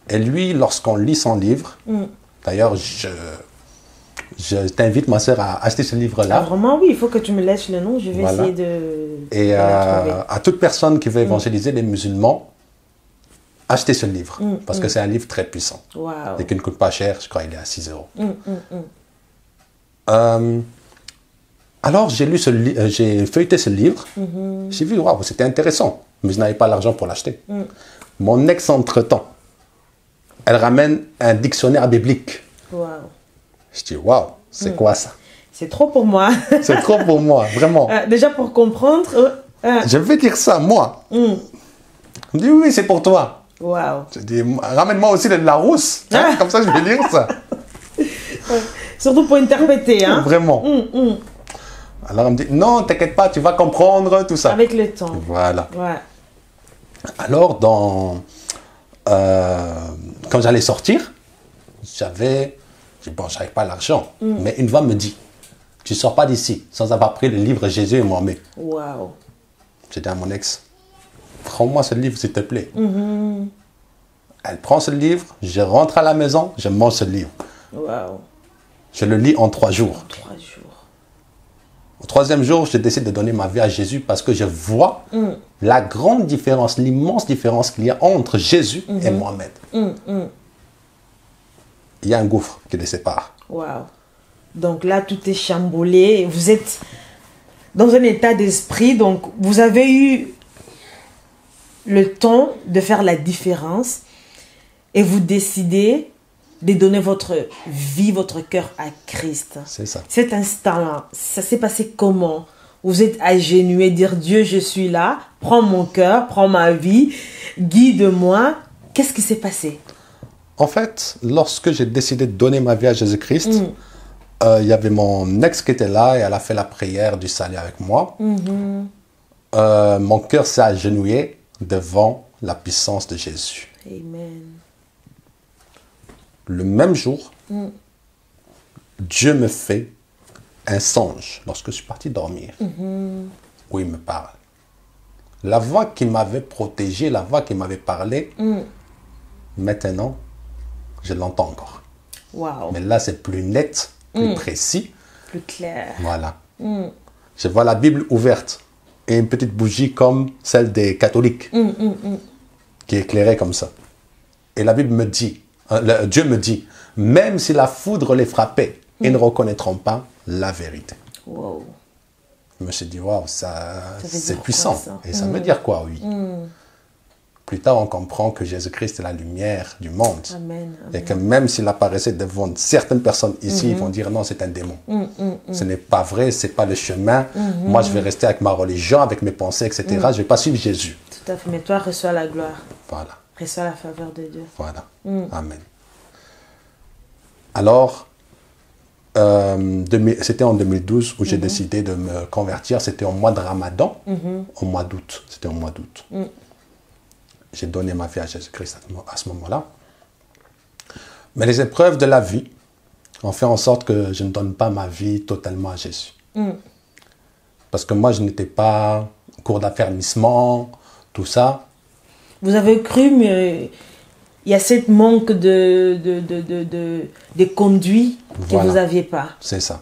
B: Et lui, lorsqu'on lit son livre, d'ailleurs, je t'invite ma sœur à acheter ce livre-là.
A: Ah, vraiment, oui, il faut que tu me laisses le nom, je vais essayer de...
B: Et à toute personne qui veut évangéliser les musulmans, achetez ce livre, parce que c'est un livre très puissant.
A: Wow.
B: Et qui ne coûte pas cher, je crois qu'il est à 6 euros. Alors, j'ai feuilleté ce livre, j'ai vu, waouh, c'était intéressant, mais je n'avais pas l'argent pour l'acheter. Mon ex, entre-temps, elle ramène un dictionnaire biblique.
A: Wow.
B: Je dis, waouh, c'est quoi ça?
A: C'est trop pour moi.
B: C'est trop pour moi, vraiment.
A: Déjà pour comprendre...
B: Je vais dire ça, moi. Il me dit, oui, c'est pour toi.
A: Wow.
B: Je dis, ramène-moi aussi le Larousse, hein, comme ça je vais lire ça.
A: Surtout pour interpréter, hein.
B: Vraiment. Alors elle me dit, non, t'inquiète pas, tu vas comprendre tout ça.
A: Avec le temps.
B: Voilà.
A: Ouais.
B: Alors, quand j'allais sortir, j'avais pas l'argent. Mais une voix me dit, tu ne sors pas d'ici sans avoir pris le livre Jésus et Mohamed.
A: Wow.
B: J'ai dit à mon ex, prends-moi ce livre s'il te plaît. Elle prend ce livre, je rentre à la maison, je mange ce livre.
A: Wow.
B: Je le lis en 3 jours.
A: 3 jours.
B: Au 3e jour, je décide de donner ma vie à Jésus parce que je vois la grande différence, l'immense différence qu'il y a entre Jésus et Mohamed. Il y a un gouffre qui les sépare.
A: Wow. Donc là, tout est chamboulé. Vous êtes dans un état d'esprit. Donc, vous avez eu le temps de faire la différence. Et vous décidez de donner votre vie, votre cœur à Christ.
B: C'est ça.
A: Cet instant-là, ça s'est passé comment? Vous êtes agenouillé, dire Dieu, je suis là. Prends mon cœur, prends ma vie. Guide-moi. Qu'est-ce qui s'est passé?
B: En fait, lorsque j'ai décidé de donner ma vie à Jésus-Christ, il y avait mon ex qui était là et elle a fait la prière du salut avec moi. Mon cœur s'est agenouillé devant la puissance de Jésus.
A: Amen.
B: Le même jour, Dieu me fait un songe lorsque je suis parti dormir, où il me parle. La voix qui m'avait protégé, la voix qui m'avait parlé, Maintenant, je l'entends encore.
A: Wow.
B: Mais là, c'est plus net, plus précis.
A: Plus clair.
B: Voilà. Je vois la Bible ouverte et une petite bougie comme celle des catholiques qui est éclairée comme ça. Et la Bible me dit, Dieu me dit, même si la foudre les frappait, ils ne reconnaîtront pas la vérité.
A: Wow.
B: Je me suis dit, waouh, c'est
A: dire
B: puissant.
A: quoi, ça?
B: Et ça veut dire quoi, oui. Plus tard, on comprend que Jésus-Christ est la lumière du monde.
A: Amen.
B: Et que même s'il apparaissait devant certaines personnes ici, ils vont dire non, c'est un démon. Ce n'est pas vrai, ce n'est pas le chemin. Moi, je vais rester avec ma religion, avec mes pensées, etc. Je ne vais pas suivre Jésus.
A: Tout à fait. Mais toi, reçois la gloire.
B: Voilà.
A: Reçois la faveur de Dieu.
B: Voilà. Amen. Alors, c'était en 2012 où j'ai décidé de me convertir. C'était au mois de Ramadan, au mois d'août. C'était au mois d'août. J'ai donné ma vie à Jésus-Christ à ce moment-là. Mais les épreuves de la vie ont fait en sorte que je ne donne pas ma vie totalement à Jésus. Parce que moi, je n'étais pas en cours d'affermissement, tout ça.
A: Vous avez cru, mais il y a ce manque de conduit que
B: Voilà.
A: vous n'aviez pas.
B: C'est ça.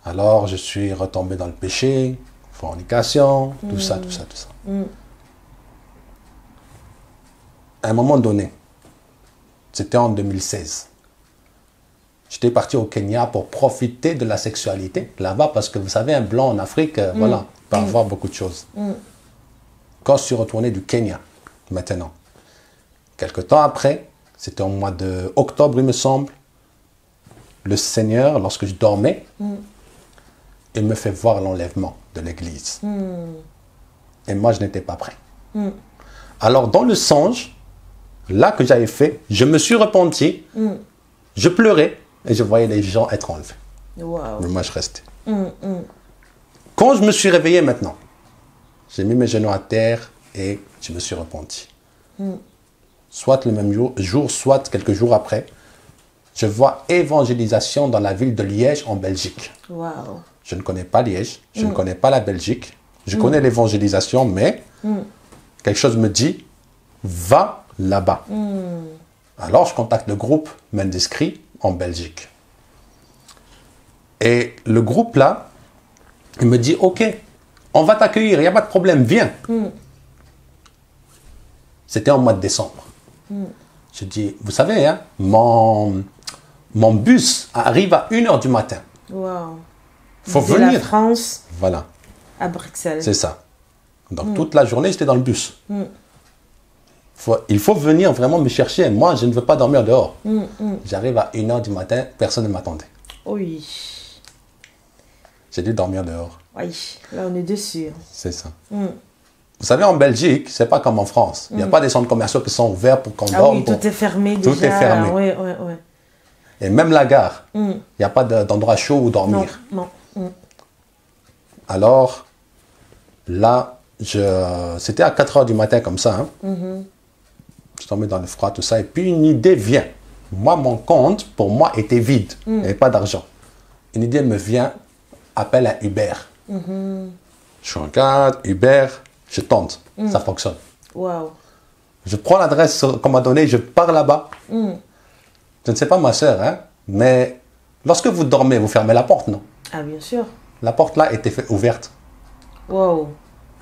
B: Alors, je suis retombé dans le péché, fornication, tout ça. À un moment donné, c'était en 2016, j'étais parti au Kenya pour profiter de la sexualité là-bas parce que vous savez, un blanc en Afrique, voilà, peut avoir beaucoup de choses. Quand je suis retourné du Kenya, maintenant, quelque temps après, c'était au mois d'octobre, il me semble, le Seigneur, lorsque je dormais, il me fait voir l'enlèvement de l'église. Et moi, je n'étais pas prêt. Alors, dans le songe, là que j'avais fait, je me suis repenti, je pleurais et je voyais les gens être enlevés.
A: Wow.
B: Mais moi, je restais. Quand je me suis réveillé maintenant, j'ai mis mes genoux à terre et je me suis repenti. Soit le même jour, soit quelques jours après, je vois évangélisation dans la ville de Liège en Belgique.
A: Wow.
B: Je ne connais pas Liège, je ne connais pas la Belgique. Je connais l'évangélisation, mais quelque chose me dit, va là-bas. Alors, je contacte le groupe Mendiscrit en Belgique. Et le groupe là, il me dit, ok, on va t'accueillir, il n'y a pas de problème, viens. C'était en mois de décembre. Je dis, vous savez, hein, mon bus arrive à 1h du matin.
A: Wow.
B: Il faut
A: De
B: venir.
A: la France
B: Voilà,
A: à Bruxelles.
B: c'est ça. Donc, toute la journée, j'étais dans le bus. Il faut venir vraiment me chercher. Moi, je ne veux pas dormir dehors. J'arrive à 1h du matin, personne ne m'attendait.
A: Oui.
B: J'ai dû dormir dehors.
A: Oui, là on est dessus.
B: C'est ça. Vous savez, en Belgique, c'est pas comme en France. Il n'y a pas des centres commerciaux qui sont ouverts pour qu'on
A: Ah
B: dorme.
A: oui, tout est fermé déjà.
B: Tout est fermé.
A: Oui.
B: Et même la gare, il n'y a pas d'endroit chaud où dormir.
A: Non.
B: Alors, là, c'était à 4h du matin comme ça. Hein. Je suis tombé dans le froid, tout ça. Et puis une idée vient. Moi, mon compte, pour moi, était vide. Il n'y avait pas d'argent. Une idée me vient, appelle à Uber. Je regarde, Uber, je tente. Ça fonctionne.
A: Wow.
B: Je prends l'adresse qu'on m'a donnée, je pars là-bas. Je ne sais pas ma soeur, hein, mais lorsque vous dormez, vous fermez la porte, non?
A: Ah bien sûr.
B: La porte là était ouverte.
A: Wow.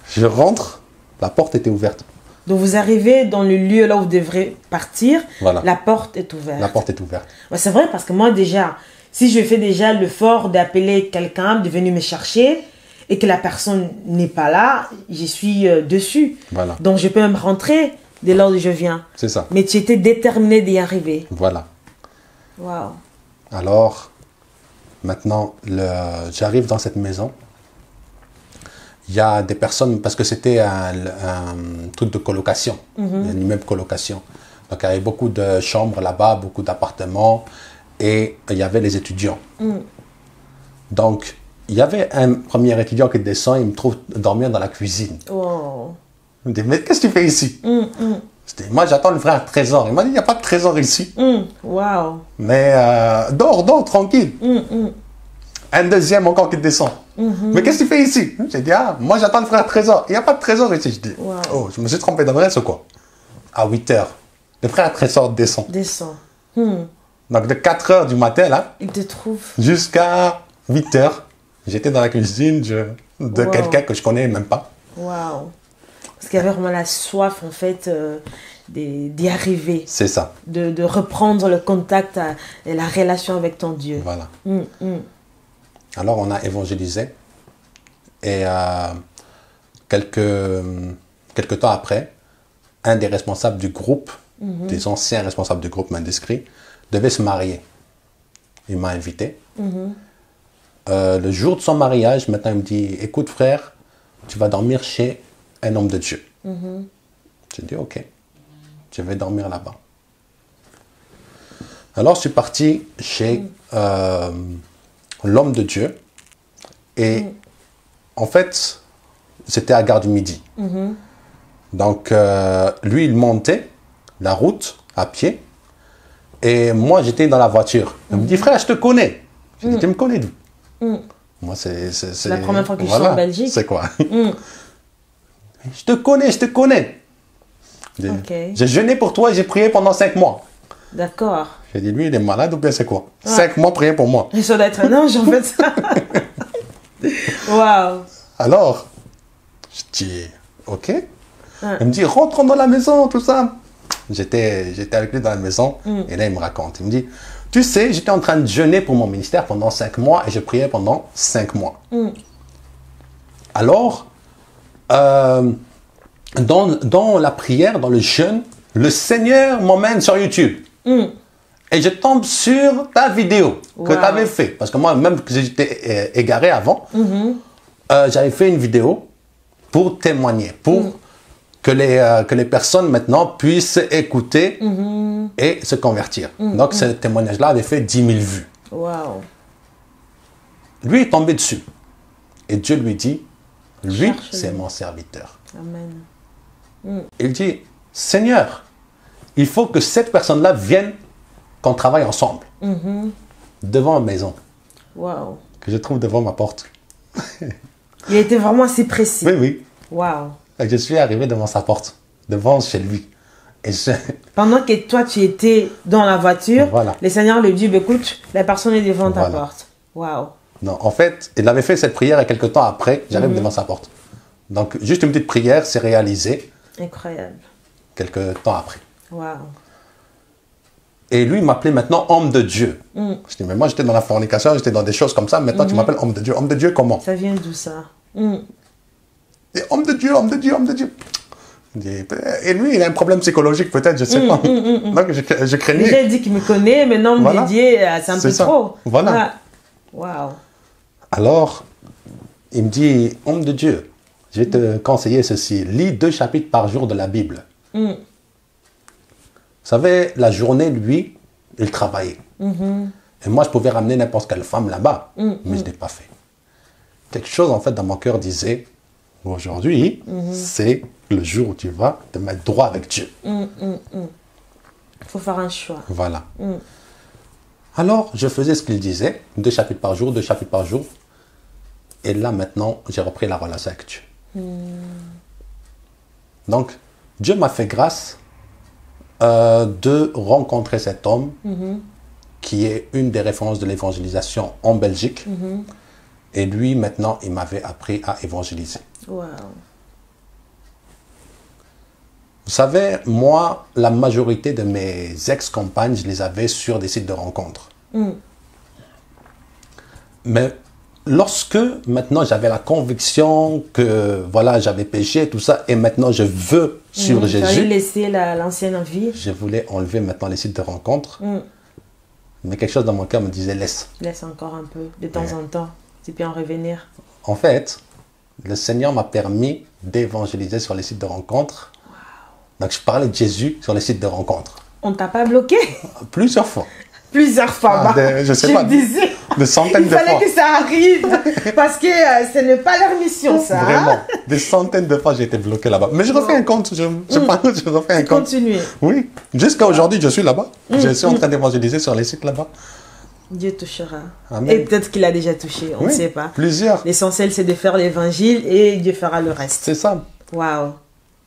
B: Je rentre, la porte était ouverte.
A: Donc vous arrivez dans le lieu là où vous devrez partir,
B: Voilà.
A: la porte est ouverte.
B: La porte est ouverte.
A: Ouais, c'est vrai parce que moi déjà, si je fais déjà l'effort d'appeler quelqu'un, de venir me chercher et que la personne n'est pas là, je suis dessus.
B: Voilà.
A: Donc je peux même rentrer dès lors où je viens.
B: C'est ça.
A: Mais tu étais déterminé d'y arriver.
B: Voilà.
A: Waouh.
B: Alors, maintenant, j'arrive dans cette maison. Il y a des personnes, parce que c'était un truc de colocation, un immeuble colocation. Donc, il y avait beaucoup de chambres là-bas, beaucoup d'appartements, et il y avait les étudiants. Donc, il y avait un premier étudiant qui descend, il me trouve dormir dans la cuisine.
A: Wow.
B: Il me dit, mais qu'est-ce que tu fais ici? Je dis, moi, j'attends le vrai trésor. Il m'a dit, il n'y a pas de trésor ici.
A: Wow.
B: Mais dors, tranquille. Un deuxième encore qui descend. Mais qu'est-ce que tu fais ici? J'ai dit, moi j'attends le frère trésor. Il n'y a pas de trésor ici. Je dis,
A: Wow.
B: oh, je me suis trompé d'adresse ou quoi? À 8h, le frère Trésor descend.
A: Descend.
B: Donc de 4 heures du matin, là,
A: Il te trouve.
B: jusqu'à 8 heures, j'étais dans la cuisine de
A: Wow.
B: quelqu'un que je connais même pas.
A: Waouh. Parce qu'il y avait vraiment la soif, en fait, d'y arriver.
B: C'est ça.
A: De reprendre le contact et la relation avec ton Dieu.
B: Voilà.
A: Hum, hum.
B: Alors on a évangélisé. Et quelques temps après, un des responsables du groupe, des anciens responsables du groupe Mandescrit, devait se marier. Il m'a invité. Le jour de son mariage, maintenant il me dit, écoute frère, tu vas dormir chez un homme de Dieu. J'ai dit, ok, je vais dormir là-bas. Alors je suis parti chez l'homme de Dieu. Et en fait, c'était à Gare du Midi. Donc, lui, il montait la route à pied. Et moi, j'étais dans la voiture. Il me dit, frère, je te connais. Je dis, tu me connais d'où? Moi, c'est
A: la première fois que je suis en Belgique.
B: C'est quoi? Je te connais, je te connais.
A: Ok.
B: J'ai jeûné pour toi et j'ai prié pendant 5 mois.
A: D'accord.
B: J'ai dit, lui, il est malade ou bien c'est quoi? 5 mois prier pour moi.
A: Il doit être un ange, en fait. Waouh.
B: Alors, je dis, ok. Il me dit, rentrons dans la maison, tout ça. J'étais avec lui dans la maison, et là, il me raconte. Il me dit, tu sais, j'étais en train de jeûner pour mon ministère pendant 5 mois, et je priais pendant 5 mois. Alors, dans la prière, dans le jeûne, le Seigneur m'emmène sur YouTube. Et je tombe sur ta vidéo que tu avais fait. Parce que moi, même que j'étais égaré avant, j'avais fait une vidéo pour témoigner, pour que les personnes maintenant puissent écouter et se convertir. Donc, ce témoignage-là avait fait 10 000 vues.
A: Waouh.
B: Lui est tombé dessus. Et Dieu lui dit, lui,
A: Cherche-le.
B: c'est mon serviteur.
A: Amen.
B: Il dit, Seigneur, il faut que cette personne-là vienne, qu'on travaille ensemble, devant ma maison,
A: Waouh.
B: que je trouve devant ma porte.
A: Il était vraiment assez précis.
B: Oui, oui.
A: Waouh.
B: Et je suis arrivé devant sa porte, devant chez lui. Et
A: Pendant que toi, tu étais dans la voiture,
B: Voilà.
A: le Seigneur lui dit, bah, écoute, la personne est devant ta
B: Voilà.
A: porte. Waouh.
B: Non, en fait, il avait fait cette prière et quelques temps après, j'arrive devant sa porte. Donc, juste une petite prière, c'est réalisé
A: Incroyable.
B: quelques temps après.
A: Waouh.
B: Et lui, il m'appelait maintenant homme de Dieu. Je dis, mais moi, j'étais dans la fornication, j'étais dans des choses comme ça. Maintenant, tu m'appelles homme de Dieu. Homme de Dieu, comment?
A: Ça vient d'où ça?
B: Et homme de Dieu, homme de Dieu, homme de Dieu. Je dis, et lui, il a un problème psychologique, peut-être, je sais pas. Donc, je craignais.
A: Déjà, il dit qu'il me connaît, mais non,
B: Voilà.
A: dédié, c'est un peu
B: ça.
A: trop.
B: Voilà.
A: Waouh.
B: Alors, il me dit, homme de Dieu, je vais te conseiller ceci. Lis 2 chapitres par jour de la Bible. Vous savez, la journée, lui, il travaillait. Et moi, je pouvais ramener n'importe quelle femme là-bas, mais je ne l'ai pas fait. Quelque chose, en fait, dans mon cœur disait, aujourd'hui, c'est le jour où tu vas te mettre droit avec Dieu.
A: Il faut faire un choix.
B: Voilà. Alors, je faisais ce qu'il disait, 2 chapitres par jour, 2 chapitres par jour. Et là, maintenant, j'ai repris la relation avec Dieu. Donc, Dieu m'a fait grâce de rencontrer cet homme qui est une des références de l'évangélisation en Belgique. Et lui, maintenant, il m'avait appris à évangéliser.
A: Waouh.
B: Vous savez, moi, la majorité de mes ex-compagnes, je les avais sur des sites de rencontres. Mais lorsque, maintenant, j'avais la conviction que, voilà, j'avais péché, tout ça, et maintenant, je veux suivre
A: Tu as
B: Jésus,
A: laissé l'ancienne vie.
B: je voulais enlever maintenant les sites de rencontres. Mais quelque chose dans mon cœur me disait, laisse.
A: Laisse encore un peu, de temps en temps. Tu peux en revenir.
B: En fait, le Seigneur m'a permis d'évangéliser sur les sites de rencontres. Donc, je parlais de Jésus sur les sites de rencontres.
A: On t'a pas bloqué?
B: Plusieurs fois.
A: Plusieurs fois.
B: Je sais pas.
A: me disais,
B: Des centaines
A: il
B: de
A: fallait
B: fois.
A: que ça arrive. Parce que ce n'est pas leur mission, ça.
B: Vraiment. Des centaines de fois, j'ai été bloqué là-bas. Mais je refais un compte. Je refais un compte.
A: Continuez.
B: Oui. Jusqu'à aujourd'hui, je suis là-bas. Je suis en train d'évangéliser sur les sites là-bas.
A: Dieu touchera.
B: Amen.
A: Et peut-être qu'il a déjà touché, on ne
B: Oui,
A: sait pas.
B: Plusieurs.
A: L'essentiel, c'est de faire l'évangile et Dieu fera le reste.
B: C'est ça.
A: Waouh.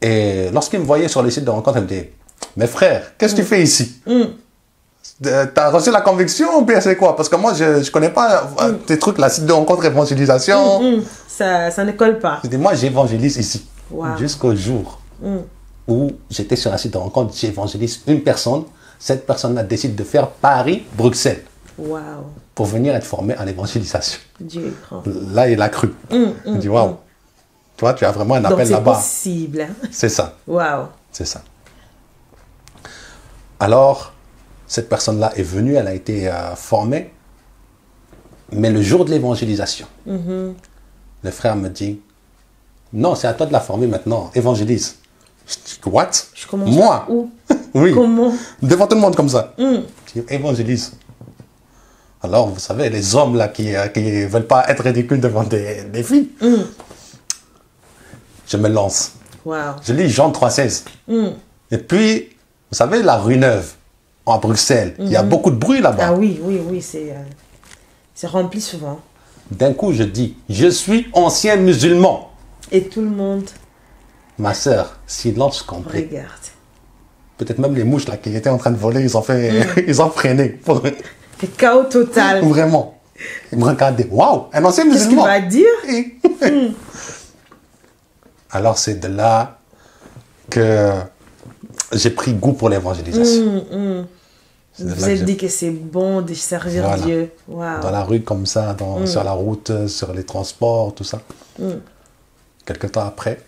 B: Et lorsqu'il me voyait sur les sites de rencontres, il me dit, mais frère, qu'est-ce que tu fais ici? T'as reçu la conviction ou bien c'est quoi? Parce que moi, je connais pas tes trucs là, site de rencontre, évangélisation.
A: Ça ne colle pas.
B: Je dis, moi, j'évangélise ici.
A: Wow.
B: Jusqu'au jour où j'étais sur un site de rencontre, j'évangélise une personne. Cette personne-là décide de faire Paris-Bruxelles
A: Wow.
B: pour venir être formée à l'évangélisation.
A: Dieu est grand.
B: Là, il a cru. Il dit, waouh, toi, tu as vraiment un appel là-bas.
A: Donc, c'est possible. Hein?
B: C'est ça.
A: Wow.
B: C'est ça. Alors, cette personne-là est venue, elle a été formée. Mais le jour de l'évangélisation, le frère me dit, non, c'est à toi de la former maintenant, évangélise. Je dis, what?
A: Je commence
B: Moi?
A: où?
B: Oui.
A: Comment?
B: Devant tout le monde comme ça. Je dis, évangélise. Alors, vous savez, les hommes là qui ne veulent pas être ridicules devant des filles, je me lance.
A: Wow.
B: Je lis Jean 3,16. Et puis, vous savez, la rue Neuve, à Bruxelles, il y a beaucoup de bruit là-bas.
A: Ah oui, c'est rempli souvent.
B: D'un coup, je dis, je suis ancien musulman.
A: Et tout le monde
B: Ma sœur, silence complet.
A: regarde.
B: Peut-être même les mouches là qui étaient en train de voler, ils ont fait, ils ont freiné.
A: C'est chaos total.
B: Vraiment. Ils me regardaient. Waouh, un ancien
A: Qu'est-ce qu'il
B: musulman.
A: va dire?
B: Alors c'est de là que j'ai pris goût pour l'évangélisation. C'est de
A: Vous
B: là que
A: êtes
B: j'ai-
A: dit que c'est bon de servir
B: Voilà.
A: Dieu. Wow.
B: Dans la rue comme ça, sur la route, sur les transports, tout ça. Quelque temps après,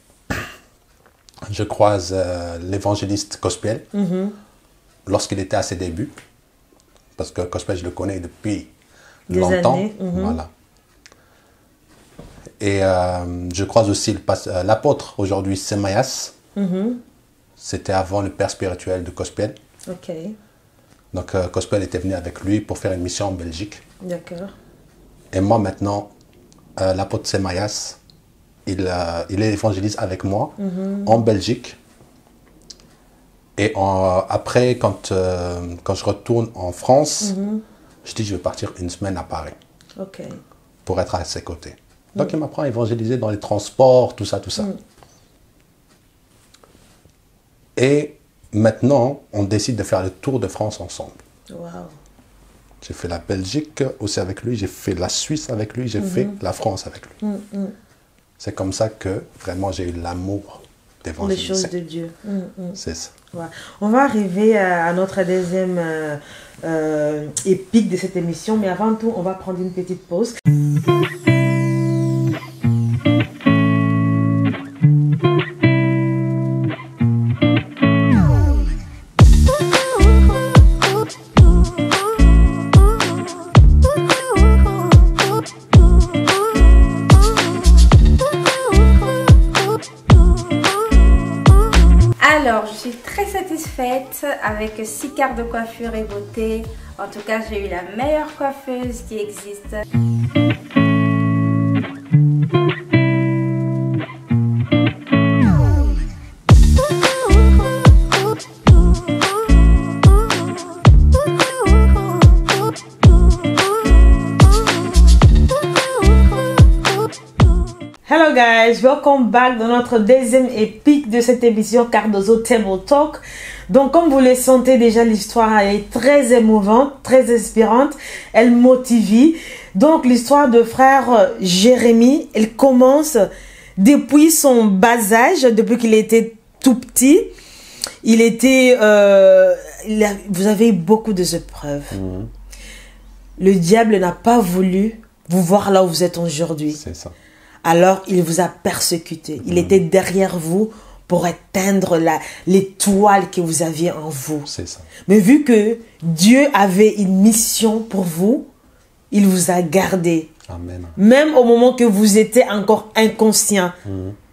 B: je croise l'évangéliste Gospel lorsqu'il était à ses débuts. Parce que Gospel, je le connais depuis
A: Des
B: longtemps.
A: années,
B: Voilà. Et je croise aussi l'apôtre aujourd'hui, Semayas. C'était avant le père spirituel de Gospel.
A: Ok,
B: Donc Gospel était venu avec lui pour faire une mission en Belgique.
A: d'accord.
B: Et moi maintenant, l'apôtre Semayas, il évangélise avec moi en Belgique. Et après, quand je retourne en France, je dis je vais partir une semaine à Paris
A: Ok.
B: pour être à ses côtés. Donc il m'apprend à évangéliser dans les transports, tout ça, tout ça. Et maintenant, on décide de faire le tour de France ensemble.
A: Wow.
B: J'ai fait la Belgique aussi avec lui, j'ai fait la Suisse avec lui, j'ai fait la France avec lui. C'est comme ça que vraiment j'ai eu l'amour
A: Les
B: d'évangéliser.
A: choses de Dieu.
B: C'est ça.
A: Ouais. On va arriver à notre deuxième épique de cette émission, mais avant tout, on va prendre une petite pause.
C: Alors, je suis très satisfaite avec 6 quarts de coiffure et beauté. En tout cas, j'ai eu la meilleure coiffeuse qui existe.
A: Hello guys, welcome back dans notre deuxième épique de cette émission Cardozo Table Talk. Donc comme vous le sentez déjà, l'histoire est très émouvante, très inspirante, elle motive. Donc l'histoire de frère Jérémie, elle commence depuis son bas âge, depuis qu'il était tout petit. Il était, vous avez eu beaucoup d'épreuves. Le diable n'a pas voulu vous voir là où vous êtes aujourd'hui.
B: C'est ça.
A: Alors, il vous a persécuté. Il était derrière vous pour éteindre l'étoile que vous aviez en vous.
B: C'est ça.
A: Mais vu que Dieu avait une mission pour vous, il vous a gardé.
B: Amen.
A: Même au moment que vous étiez encore inconscient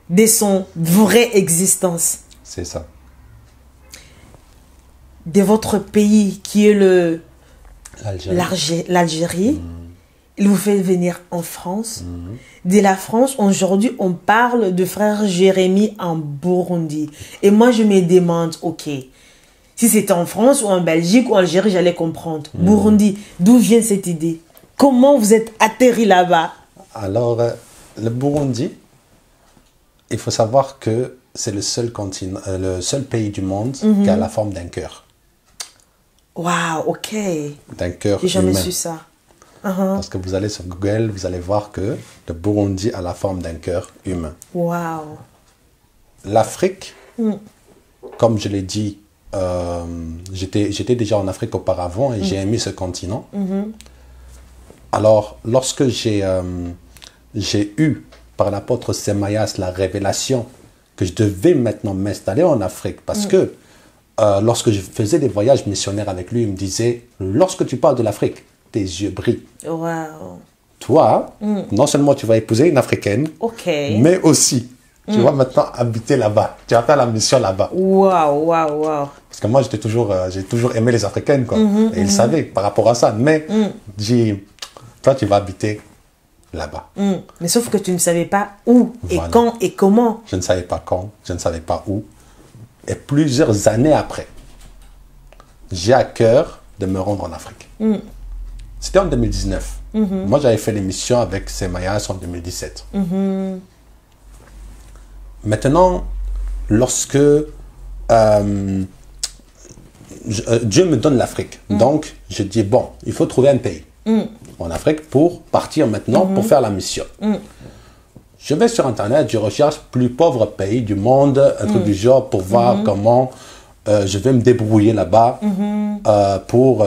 A: de son vraie existence.
B: C'est ça.
A: De votre pays qui est
B: L'Algérie.
A: l'Algérie. Il vous fait venir en France. De la France, aujourd'hui, on parle de frère Jérémie en Burundi. Et moi, je me demande, ok, si c'était en France ou en Belgique ou en Algérie, j'allais comprendre. Burundi, d'où vient cette idée? Comment vous êtes atterri là-bas?
B: Alors, le Burundi, il faut savoir que c'est le seul continent, le seul pays du monde qui a la forme d'un cœur.
A: Waouh, ok.
B: D'un cœur
A: J'ai jamais
B: humain.
A: su ça.
B: Parce que vous allez sur Google, vous allez voir que le Burundi a la forme d'un cœur humain.
A: Waouh.
B: L'Afrique, comme je l'ai dit, j'étais déjà en Afrique auparavant et j'ai aimé ce continent. Alors, lorsque j'ai eu par l'apôtre Semayas la révélation que je devais maintenant m'installer en Afrique, parce que lorsque je faisais des voyages missionnaires avec lui, il me disait, lorsque tu parles de l'Afrique, tes yeux brillent.
A: Waouh.
B: Toi, non seulement tu vas épouser une Africaine,
A: Ok.
B: mais aussi, tu vas maintenant habiter là-bas. Tu vas faire la mission là-bas.
A: Waouh, waouh, waouh.
B: Parce que moi, j'ai toujours aimé les Africaines, quoi. Et ils savaient par rapport à ça. Mais, j'ai toi, tu vas habiter là-bas.
A: Mais sauf que tu ne savais pas où, et
B: Voilà.
A: quand, et comment.
B: Je ne savais pas quand, je ne savais pas où. Et plusieurs années après, j'ai à cœur de me rendre en Afrique. C'était en 2019. Moi, j'avais fait l'émission avec Semayas en 2017. Maintenant, lorsque Dieu me donne l'Afrique, donc je dis, bon, il faut trouver un pays en Afrique pour partir maintenant, pour faire la mission. Je vais sur Internet, je recherche plus pauvre pays du monde, un truc du genre, pour voir comment je vais me débrouiller là-bas pour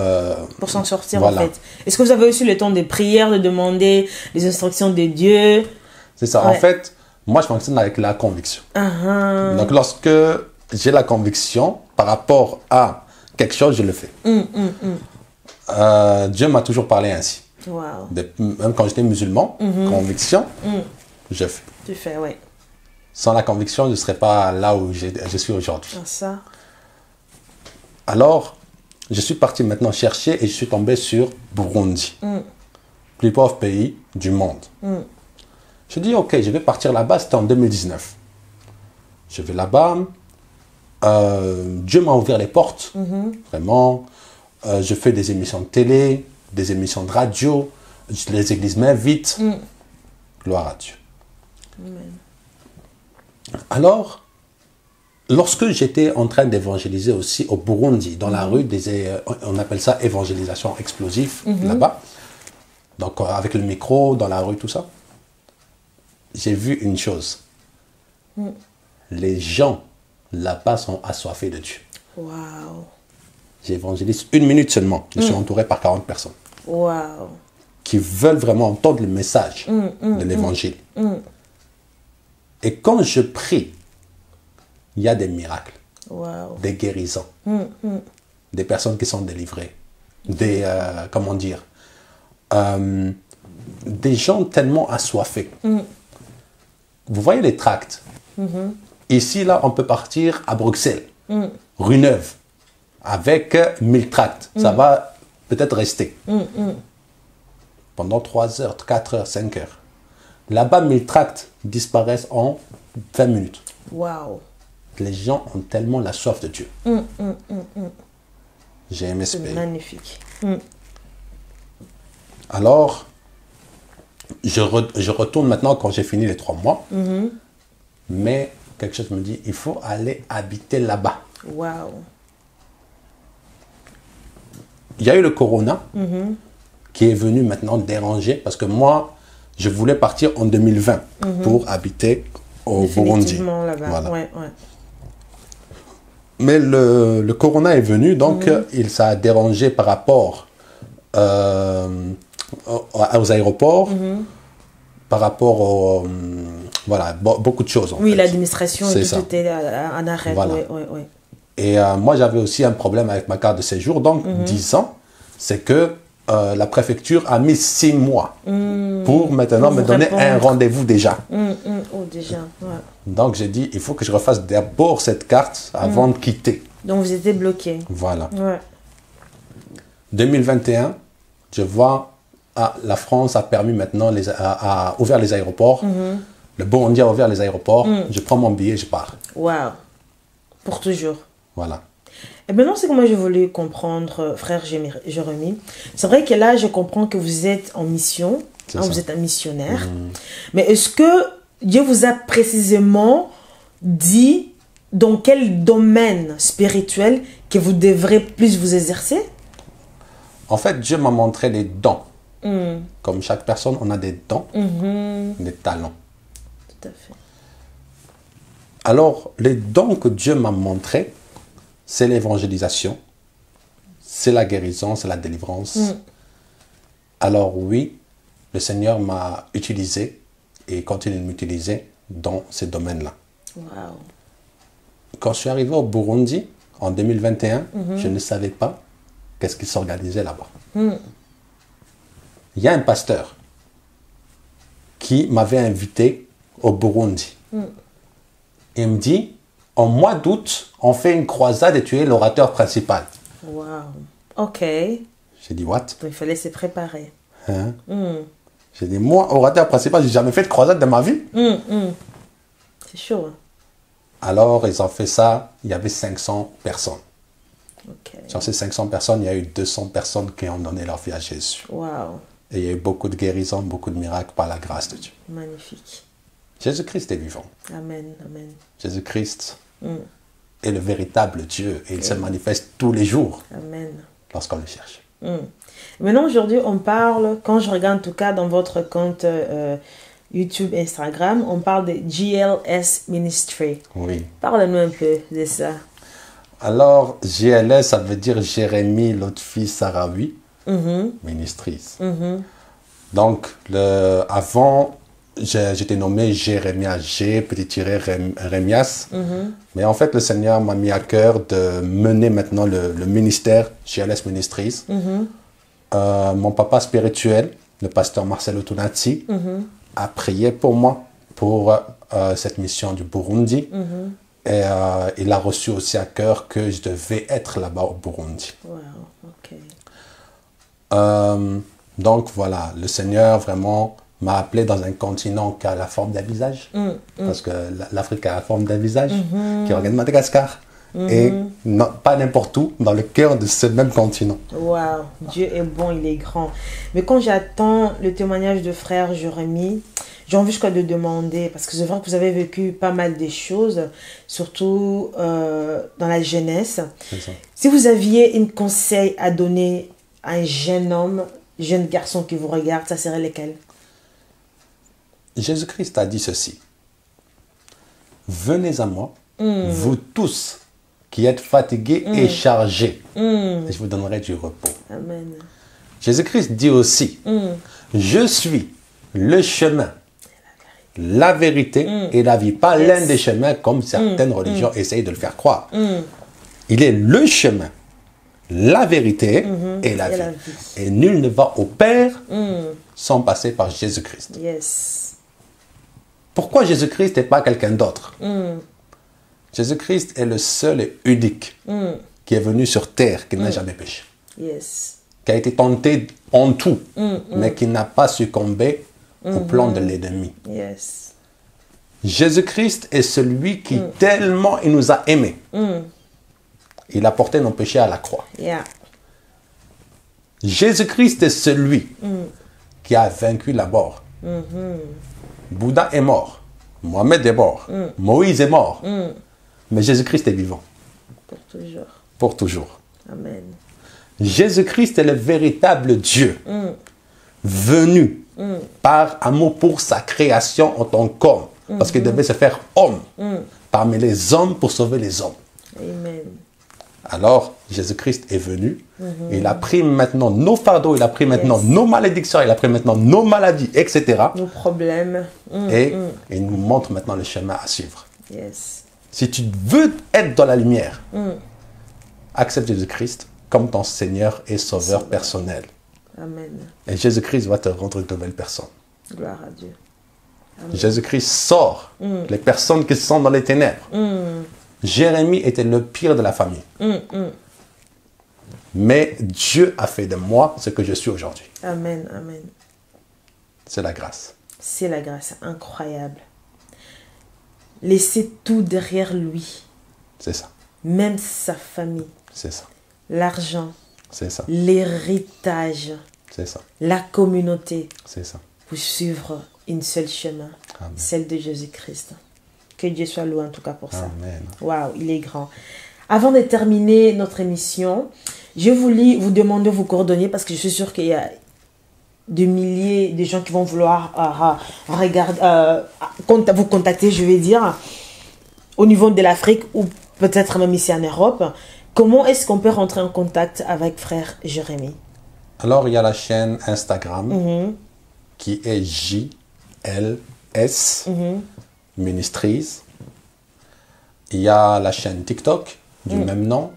A: s'en sortir,
B: voilà.
A: en fait. Est-ce que vous avez aussi le temps de prière, de demander les instructions de Dieu?
B: C'est ça.
A: Ouais.
B: En fait, moi, je fonctionne avec la conviction. Donc, lorsque j'ai la conviction par rapport à quelque chose, je le fais. Dieu m'a toujours parlé ainsi.
A: Waouh.
B: Même quand j'étais musulman, conviction, je fais.
A: Tu fais, ouais.
B: Sans la conviction, je ne serais pas là où je suis aujourd'hui.
A: Ah, ça.
B: Alors, je suis parti maintenant chercher et je suis tombé sur Burundi. Plus pauvre pays du monde. Je dis, ok, je vais partir là-bas, c'était en 2019. Je vais là-bas. Dieu m'a ouvert les portes, vraiment. Je fais des émissions de télé, des émissions de radio. Les églises m'invitent. Gloire à Dieu. Alors, lorsque j'étais en train d'évangéliser aussi au Burundi, dans la rue, on appelle ça évangélisation explosive, là-bas. Donc, avec le micro, dans la rue, tout ça. J'ai vu une chose. Les gens là-bas sont assoiffés de Dieu.
A: Waouh.
B: J'évangélise 1 minute seulement. Je suis entouré par 40 personnes
A: Waouh.
B: qui veulent vraiment entendre le message de l'évangile. Et quand je prie, il y a des miracles,
A: Waouh.
B: des guérisons, des personnes qui sont délivrées, comment dire, des gens tellement assoiffés. Vous voyez les tracts. Ici, là, on peut partir à Bruxelles, rue Neuve, avec 1000 tracts. Ça va peut-être rester. Pendant 3 heures, 4 heures, 5 heures. Là-bas, 1000 tracts disparaissent en 20 minutes.
A: Waouh.
B: Les gens ont tellement la soif de Dieu. J'ai aimé ce pays.
A: Magnifique.
B: Alors, je retourne maintenant quand j'ai fini les 3 mois. Mais quelque chose me dit, il faut aller habiter là-bas.
A: Waouh.
B: Il y a eu le corona qui est venu maintenant déranger parce que moi, je voulais partir en 2020 pour habiter au Burundi.
A: Définitivement là-bas.
B: Voilà.
A: Ouais, ouais.
B: Mais le corona est venu, donc ça a dérangé par rapport aux aéroports, par rapport voilà, beaucoup de choses.
A: Oui,
B: fait.
A: l'administration
B: C'est
A: et
B: ça.
A: tout était en arrêt.
B: Voilà.
A: Ouais, ouais, ouais.
B: Et moi, j'avais aussi un problème avec ma carte de séjour. Donc, 10 ans, c'est que la préfecture a mis 6 mois pour maintenant
A: Pour
B: me
A: vous
B: donner
A: répondre.
B: un rendez-vous déjà.
A: Oh, déjà. Ouais.
B: Donc, j'ai dit, il faut que je refasse d'abord cette carte avant de quitter.
A: Donc, vous étiez bloqué.
B: Voilà.
A: Ouais.
B: 2021, je vois, la France a permis maintenant, a ouvert les aéroports. Le Burundi a ouvert les aéroports. Je prends mon billet, je pars.
A: Waouh. Pour toujours.
B: Voilà.
A: Et maintenant, c'est que moi, je voulais comprendre, frère Jérémie. C'est vrai que là, je comprends que vous êtes en mission.
B: C'est
A: Hein,
B: ça.
A: vous êtes un missionnaire. Mais est-ce que Dieu vous a précisément dit dans quel domaine spirituel que vous devrez plus vous exercer?
B: En fait, Dieu m'a montré les dons. Comme chaque personne, on a des dons, des talents.
A: Tout à fait.
B: Alors, les dons que Dieu m'a montrés, c'est l'évangélisation, c'est la guérison, c'est la délivrance. Alors oui, le Seigneur m'a utilisé et continue de m'utiliser dans ces domaines-là.
A: Wow.
B: Quand je suis arrivé au Burundi, en 2021, je ne savais pas qu'est-ce qui s'organisait là-bas. Il y a un pasteur qui m'avait invité au Burundi. Il me dit, en mois d'août, on fait une croisade et tu es l'orateur principal.
A: Wow. Ok.
B: J'ai dit, what?
A: Donc, il fallait se préparer.
B: Hein? J'ai dit, moi, orateur principal, j'ai jamais fait de croisade de ma vie.
A: C'est chaud. Hein?
B: Alors, ils ont fait ça, il y avait 500 personnes.
A: Ok.
B: Sur ces 500 personnes, il y a eu 200 personnes qui ont donné leur vie à Jésus.
A: Wow.
B: Et il y a eu beaucoup de guérisons, beaucoup de miracles par la grâce de Dieu.
A: Magnifique.
B: Jésus-Christ est vivant.
A: Amen. Amen.
B: Jésus-Christ est le véritable Dieu et il se manifeste tous les jours
A: Amen.
B: lorsqu'on le cherche.
A: Maintenant, aujourd'hui, on parle, quand je regarde en tout cas dans votre compte YouTube, Instagram, on parle de GLS Ministry.
B: Oui.
A: Parle-nous un peu de ça.
B: Alors, GLS, ça veut dire Jérémie Lotfi Sarawi Ministries. Donc, avant, j'étais nommé Jérémia G, Rémias. Mais en fait, le Seigneur m'a mis à cœur de mener maintenant le ministère GLS Ministries. Mon papa spirituel, le pasteur Marcel Otunati, a prié pour moi pour cette mission du Burundi. Et il a reçu aussi à cœur que je devais être là-bas au Burundi.
A: Wow, ok.
B: Donc voilà, le Seigneur vraiment m'a appelé dans un continent qui a la forme d'un visage, parce que l'Afrique a la forme d'un visage, qui regarde Madagascar, et non, pas n'importe où, dans le cœur de ce même continent.
A: Wow, Dieu est bon, il est grand. Mais quand j'attends le témoignage de frère Jérémie, j'ai envie jusqu'à de demander, parce que c'est vrai que vous avez vécu pas mal de choses, surtout dans la jeunesse. Si vous aviez un conseil à donner à un jeune homme, jeune garçon qui vous regarde, ça serait lequel?
B: Jésus-Christ a dit ceci. Venez à moi, vous tous qui êtes fatigués et chargés, et je vous donnerai du repos.
A: Amen.
B: Jésus-Christ dit aussi, je suis le chemin, la vérité et la vie. Pas l'un des chemins comme certaines religions essayent de le faire croire. Il est le chemin, la vérité et la vie. Et nul ne va au Père sans passer par Jésus-Christ.
A: Yes.
B: Pourquoi Jésus-Christ n'est pas quelqu'un d'autre? Jésus-Christ est le seul et unique qui est venu sur terre, qui n'a jamais péché.
A: Yes.
B: Qui a été tenté en tout, mais qui n'a pas succombé au plan de l'ennemi.
A: Yes.
B: Jésus-Christ est celui qui, tellement il nous a aimés, il a porté nos péchés à la croix.
A: Yeah.
B: Jésus-Christ est celui qui a vaincu la mort. Bouddha est mort. Mohamed est mort. Moïse est mort. Mais Jésus-Christ est vivant.
A: Pour toujours.
B: Pour toujours.
A: Amen.
B: Jésus-Christ est le véritable Dieu, venu par amour pour sa création en tant qu'homme, parce qu'il devait se faire homme parmi les hommes pour sauver les hommes.
A: Amen.
B: Alors, Jésus-Christ est venu, il a pris maintenant nos fardeaux, il a pris maintenant nos malédictions, il a pris maintenant nos maladies, etc.
A: Nos problèmes.
B: Et il nous montre maintenant le chemin à suivre.
A: Yes.
B: Si tu veux être dans la lumière, accepte Jésus-Christ comme ton Seigneur et Sauveur personnel.
A: Amen.
B: Et Jésus-Christ va te rendre une nouvelle personne.
A: Gloire à Dieu.
B: Jésus-Christ sort les personnes qui sont dans les ténèbres. Jérémie était le pire de la famille. Mais Dieu a fait de moi ce que je suis aujourd'hui.
A: Amen, amen.
B: C'est la grâce.
A: C'est la grâce, incroyable. Laisser tout derrière lui.
B: C'est ça.
A: Même sa famille.
B: C'est ça.
A: L'argent.
B: C'est ça.
A: L'héritage.
B: C'est ça.
A: La communauté.
B: C'est ça.
A: Pour suivre une seule chemin.
B: Amen.
A: Celle de Jésus-Christ. Que Dieu soit loué en tout cas pour ça.
B: Amen.
A: Waouh, il est grand. Avant de terminer notre émission, je voulais vous demander vos coordonnées parce que je suis sûre qu'il y a des milliers de gens qui vont vouloir vous contacter, je vais dire, au niveau de l'Afrique ou peut-être même ici en Europe. Comment est-ce qu'on peut rentrer en contact avec frère Jérémie?
B: Alors, il y a la chaîne Instagram qui est JLS Ministries. Il y a la chaîne TikTok du même nom.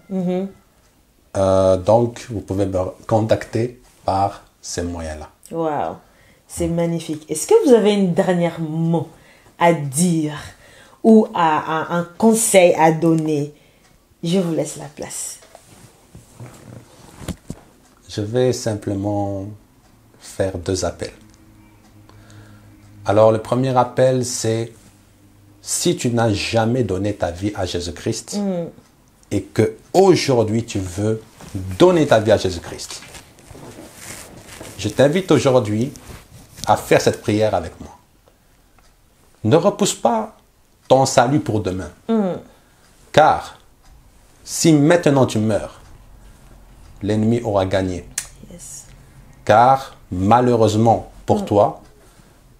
B: Donc, vous pouvez me contacter par ces moyens-là.
A: Waouh, c'est magnifique. Est-ce que vous avez un dernier mot à dire ou un conseil à donner? Je vous laisse la place.
B: Je vais simplement faire 2 appels. Alors, le premier appel, c'est si tu n'as jamais donné ta vie à Jésus-Christ et que aujourd'hui tu veux donner ta vie à Jésus-Christ, je t'invite aujourd'hui à faire cette prière avec moi. Ne repousse pas ton salut pour demain. Car si maintenant tu meurs, l'ennemi aura gagné.
A: Yes.
B: Car malheureusement pour toi,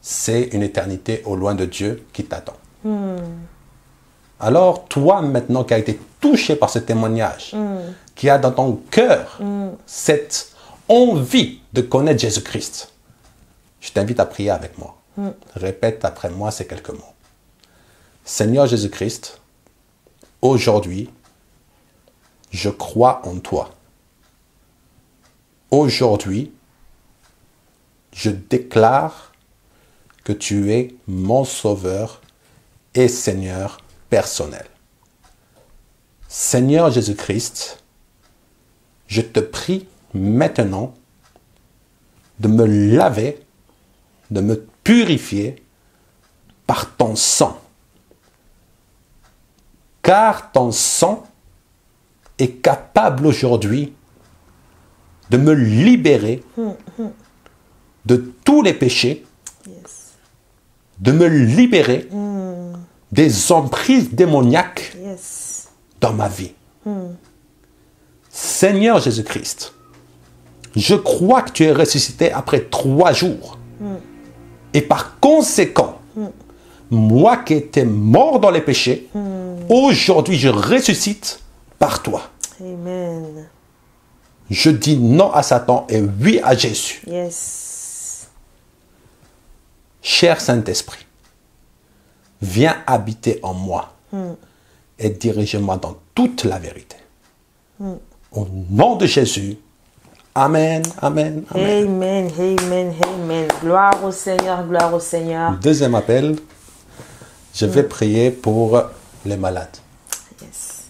B: c'est une éternité au loin de Dieu qui t'attend. Alors toi maintenant qui as été touché par ce témoignage, qui a dans ton cœur cette envie de connaître Jésus-Christ, je t'invite à prier avec moi. Répète après moi ces quelques mots. Seigneur Jésus-Christ, aujourd'hui, je crois en toi. Aujourd'hui, je déclare que tu es mon sauveur et Seigneur personnel. Seigneur Jésus-Christ, je te prie maintenant de me laver, de me purifier par ton sang. Car ton sang est capable aujourd'hui de me libérer de tous les péchés, de me libérer des emprises démoniaques dans ma vie. Seigneur Jésus-Christ, je crois que tu es ressuscité après 3 jours. Et par conséquent, moi qui étais mort dans les péchés, aujourd'hui je ressuscite par toi.
A: Amen.
B: Je dis non à Satan et oui à Jésus.
A: Yes.
B: Cher Saint-Esprit, viens habiter en moi et dirige-moi dans toute la vérité. Au nom de Jésus, Amen, Amen, Amen.
A: Amen, amen, amen. Gloire au Seigneur, gloire au Seigneur.
B: Deuxième appel, je vais prier pour les malades.
A: Yes.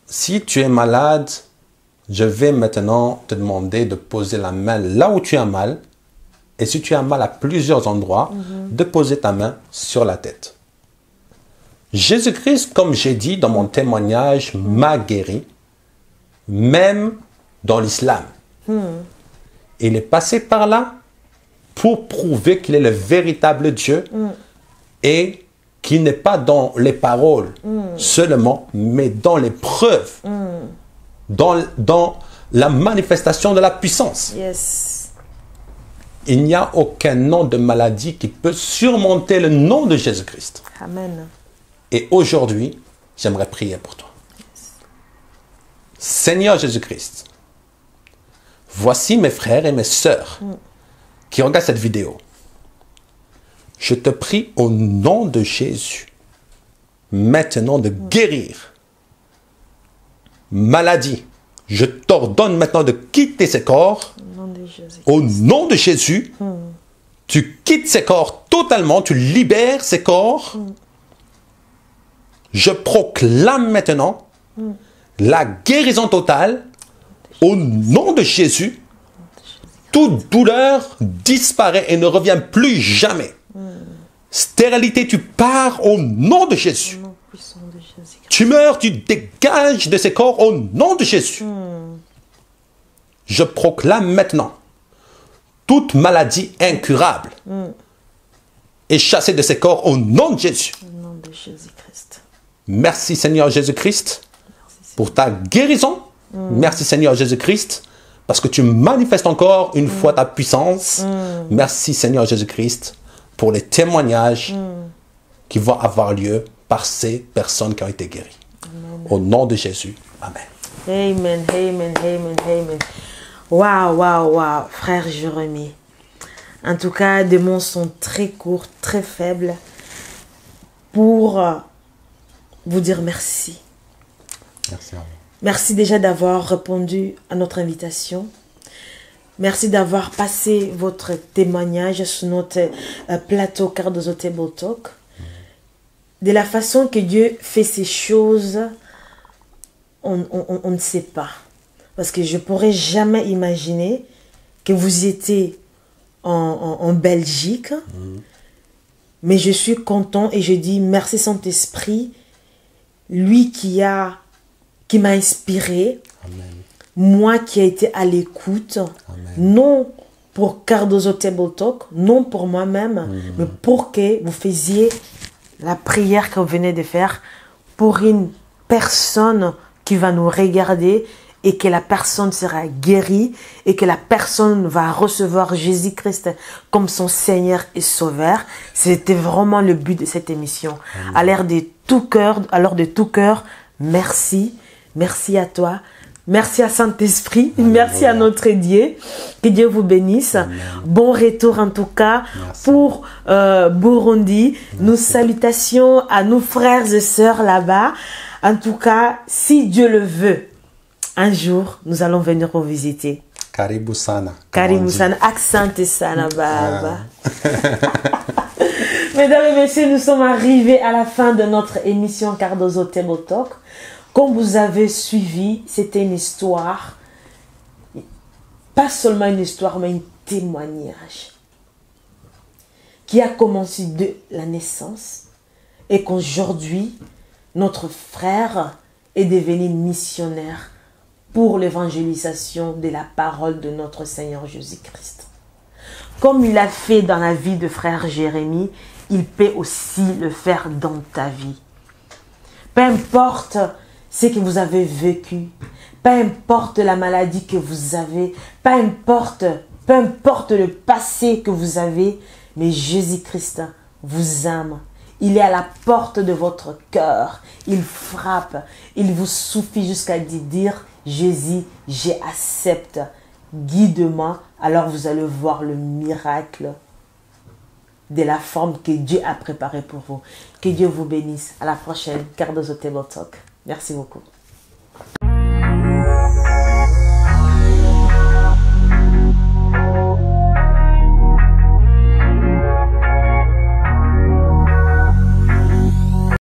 B: Si tu es malade, je vais maintenant te demander de poser la main là où tu as mal. Et si tu as mal à plusieurs endroits, de poser ta main sur la tête. Jésus-Christ, comme j'ai dit dans mon témoignage, m'a guéri, même dans l'islam. Il est passé par là pour prouver qu'il est le véritable Dieu et qu'il n'est pas dans les paroles seulement, mais dans les preuves, dans la manifestation de la puissance.
A: Yes.
B: Il n'y a aucun nom de maladie qui peut surmonter le nom de Jésus-Christ.
A: Amen.
B: Et aujourd'hui, j'aimerais prier pour toi. Seigneur Jésus-Christ, voici mes frères et mes sœurs qui regardent cette vidéo. Je te prie au nom de Jésus, maintenant de guérir maladie. Je t'ordonne maintenant de quitter ces corps. Au nom de Jésus, tu quittes ces corps totalement, tu libères ces corps. Je proclame maintenant la guérison totale au nom de Jésus. Toute douleur disparaît et ne revient plus jamais. Stérilité, tu pars au nom de Jésus. Tumeur, tu dégages de ces corps au nom de Jésus. Je proclame maintenant toute maladie incurable est chassé de ses corps au nom de Jésus.
A: Au nom de Jésus-Christ.
B: Merci Seigneur Jésus-Christ pour ta guérison. Merci Seigneur Jésus-Christ parce que tu manifestes encore une fois ta puissance. Merci Seigneur Jésus-Christ pour les témoignages qui vont avoir lieu par ces personnes qui ont été guéries. Amen. Au nom de Jésus. Amen.
A: Amen, amen, amen, amen. Waouh, waouh, waouh, frère Jérémie. En tout cas, des mots sont très courts, très faibles pour vous dire merci.
B: Merci à vous.
A: Merci déjà d'avoir répondu à notre invitation. Merci d'avoir passé votre témoignage sur notre plateau Cardozo Table Talk. De la façon que Dieu fait ces choses, on ne sait pas. Parce que je ne pourrais jamais imaginer que vous étiez en Belgique. Mais je suis content et je dis merci Saint-Esprit, lui qui m'a inspiré,
B: Amen.
A: moi qui ai été à l'écoute, non pour Cardozo Table Talk, non pour moi-même, mais pour que vous faisiez la prière que vous venez de faire pour une personne qui va nous regarder et que la personne sera guérie et que la personne va recevoir Jésus-Christ comme son Seigneur et Sauveur. C'était vraiment le but de cette émission. Alors de tout cœur, merci. Merci à toi. Merci à Saint-Esprit. Merci à notre Dieu. Que Dieu vous bénisse. Amen. Bon retour en tout cas. Merci. Pour Burundi. Merci. Nos salutations à nos frères et sœurs là-bas. En tout cas, si Dieu le veut, un jour, nous allons venir vous visiter.
B: Karibu sana.
A: Karibu sana. Accent sana baba. Mesdames et messieurs, nous sommes arrivés à la fin de notre émission Cardozo Table Talk. Comme vous avez suivi, c'était une histoire, pas seulement une histoire, mais un témoignage qui a commencé de la naissance et qu'aujourd'hui, notre frère est devenu missionnaire pour l'évangélisation de la parole de notre Seigneur Jésus-Christ. Comme il a fait dans la vie de frère Jérémie, il peut aussi le faire dans ta vie. Peu importe ce que vous avez vécu, peu importe la maladie que vous avez, peu importe le passé que vous avez, mais Jésus-Christ vous aime. Il est à la porte de votre cœur. Il frappe. Il vous suffit jusqu'à dire, Jésus, j'accepte. Guide-moi. Alors vous allez voir le miracle de la forme que Dieu a préparée pour vous. Que Dieu vous bénisse. À la prochaine. Cardozo Table Talk. Merci beaucoup.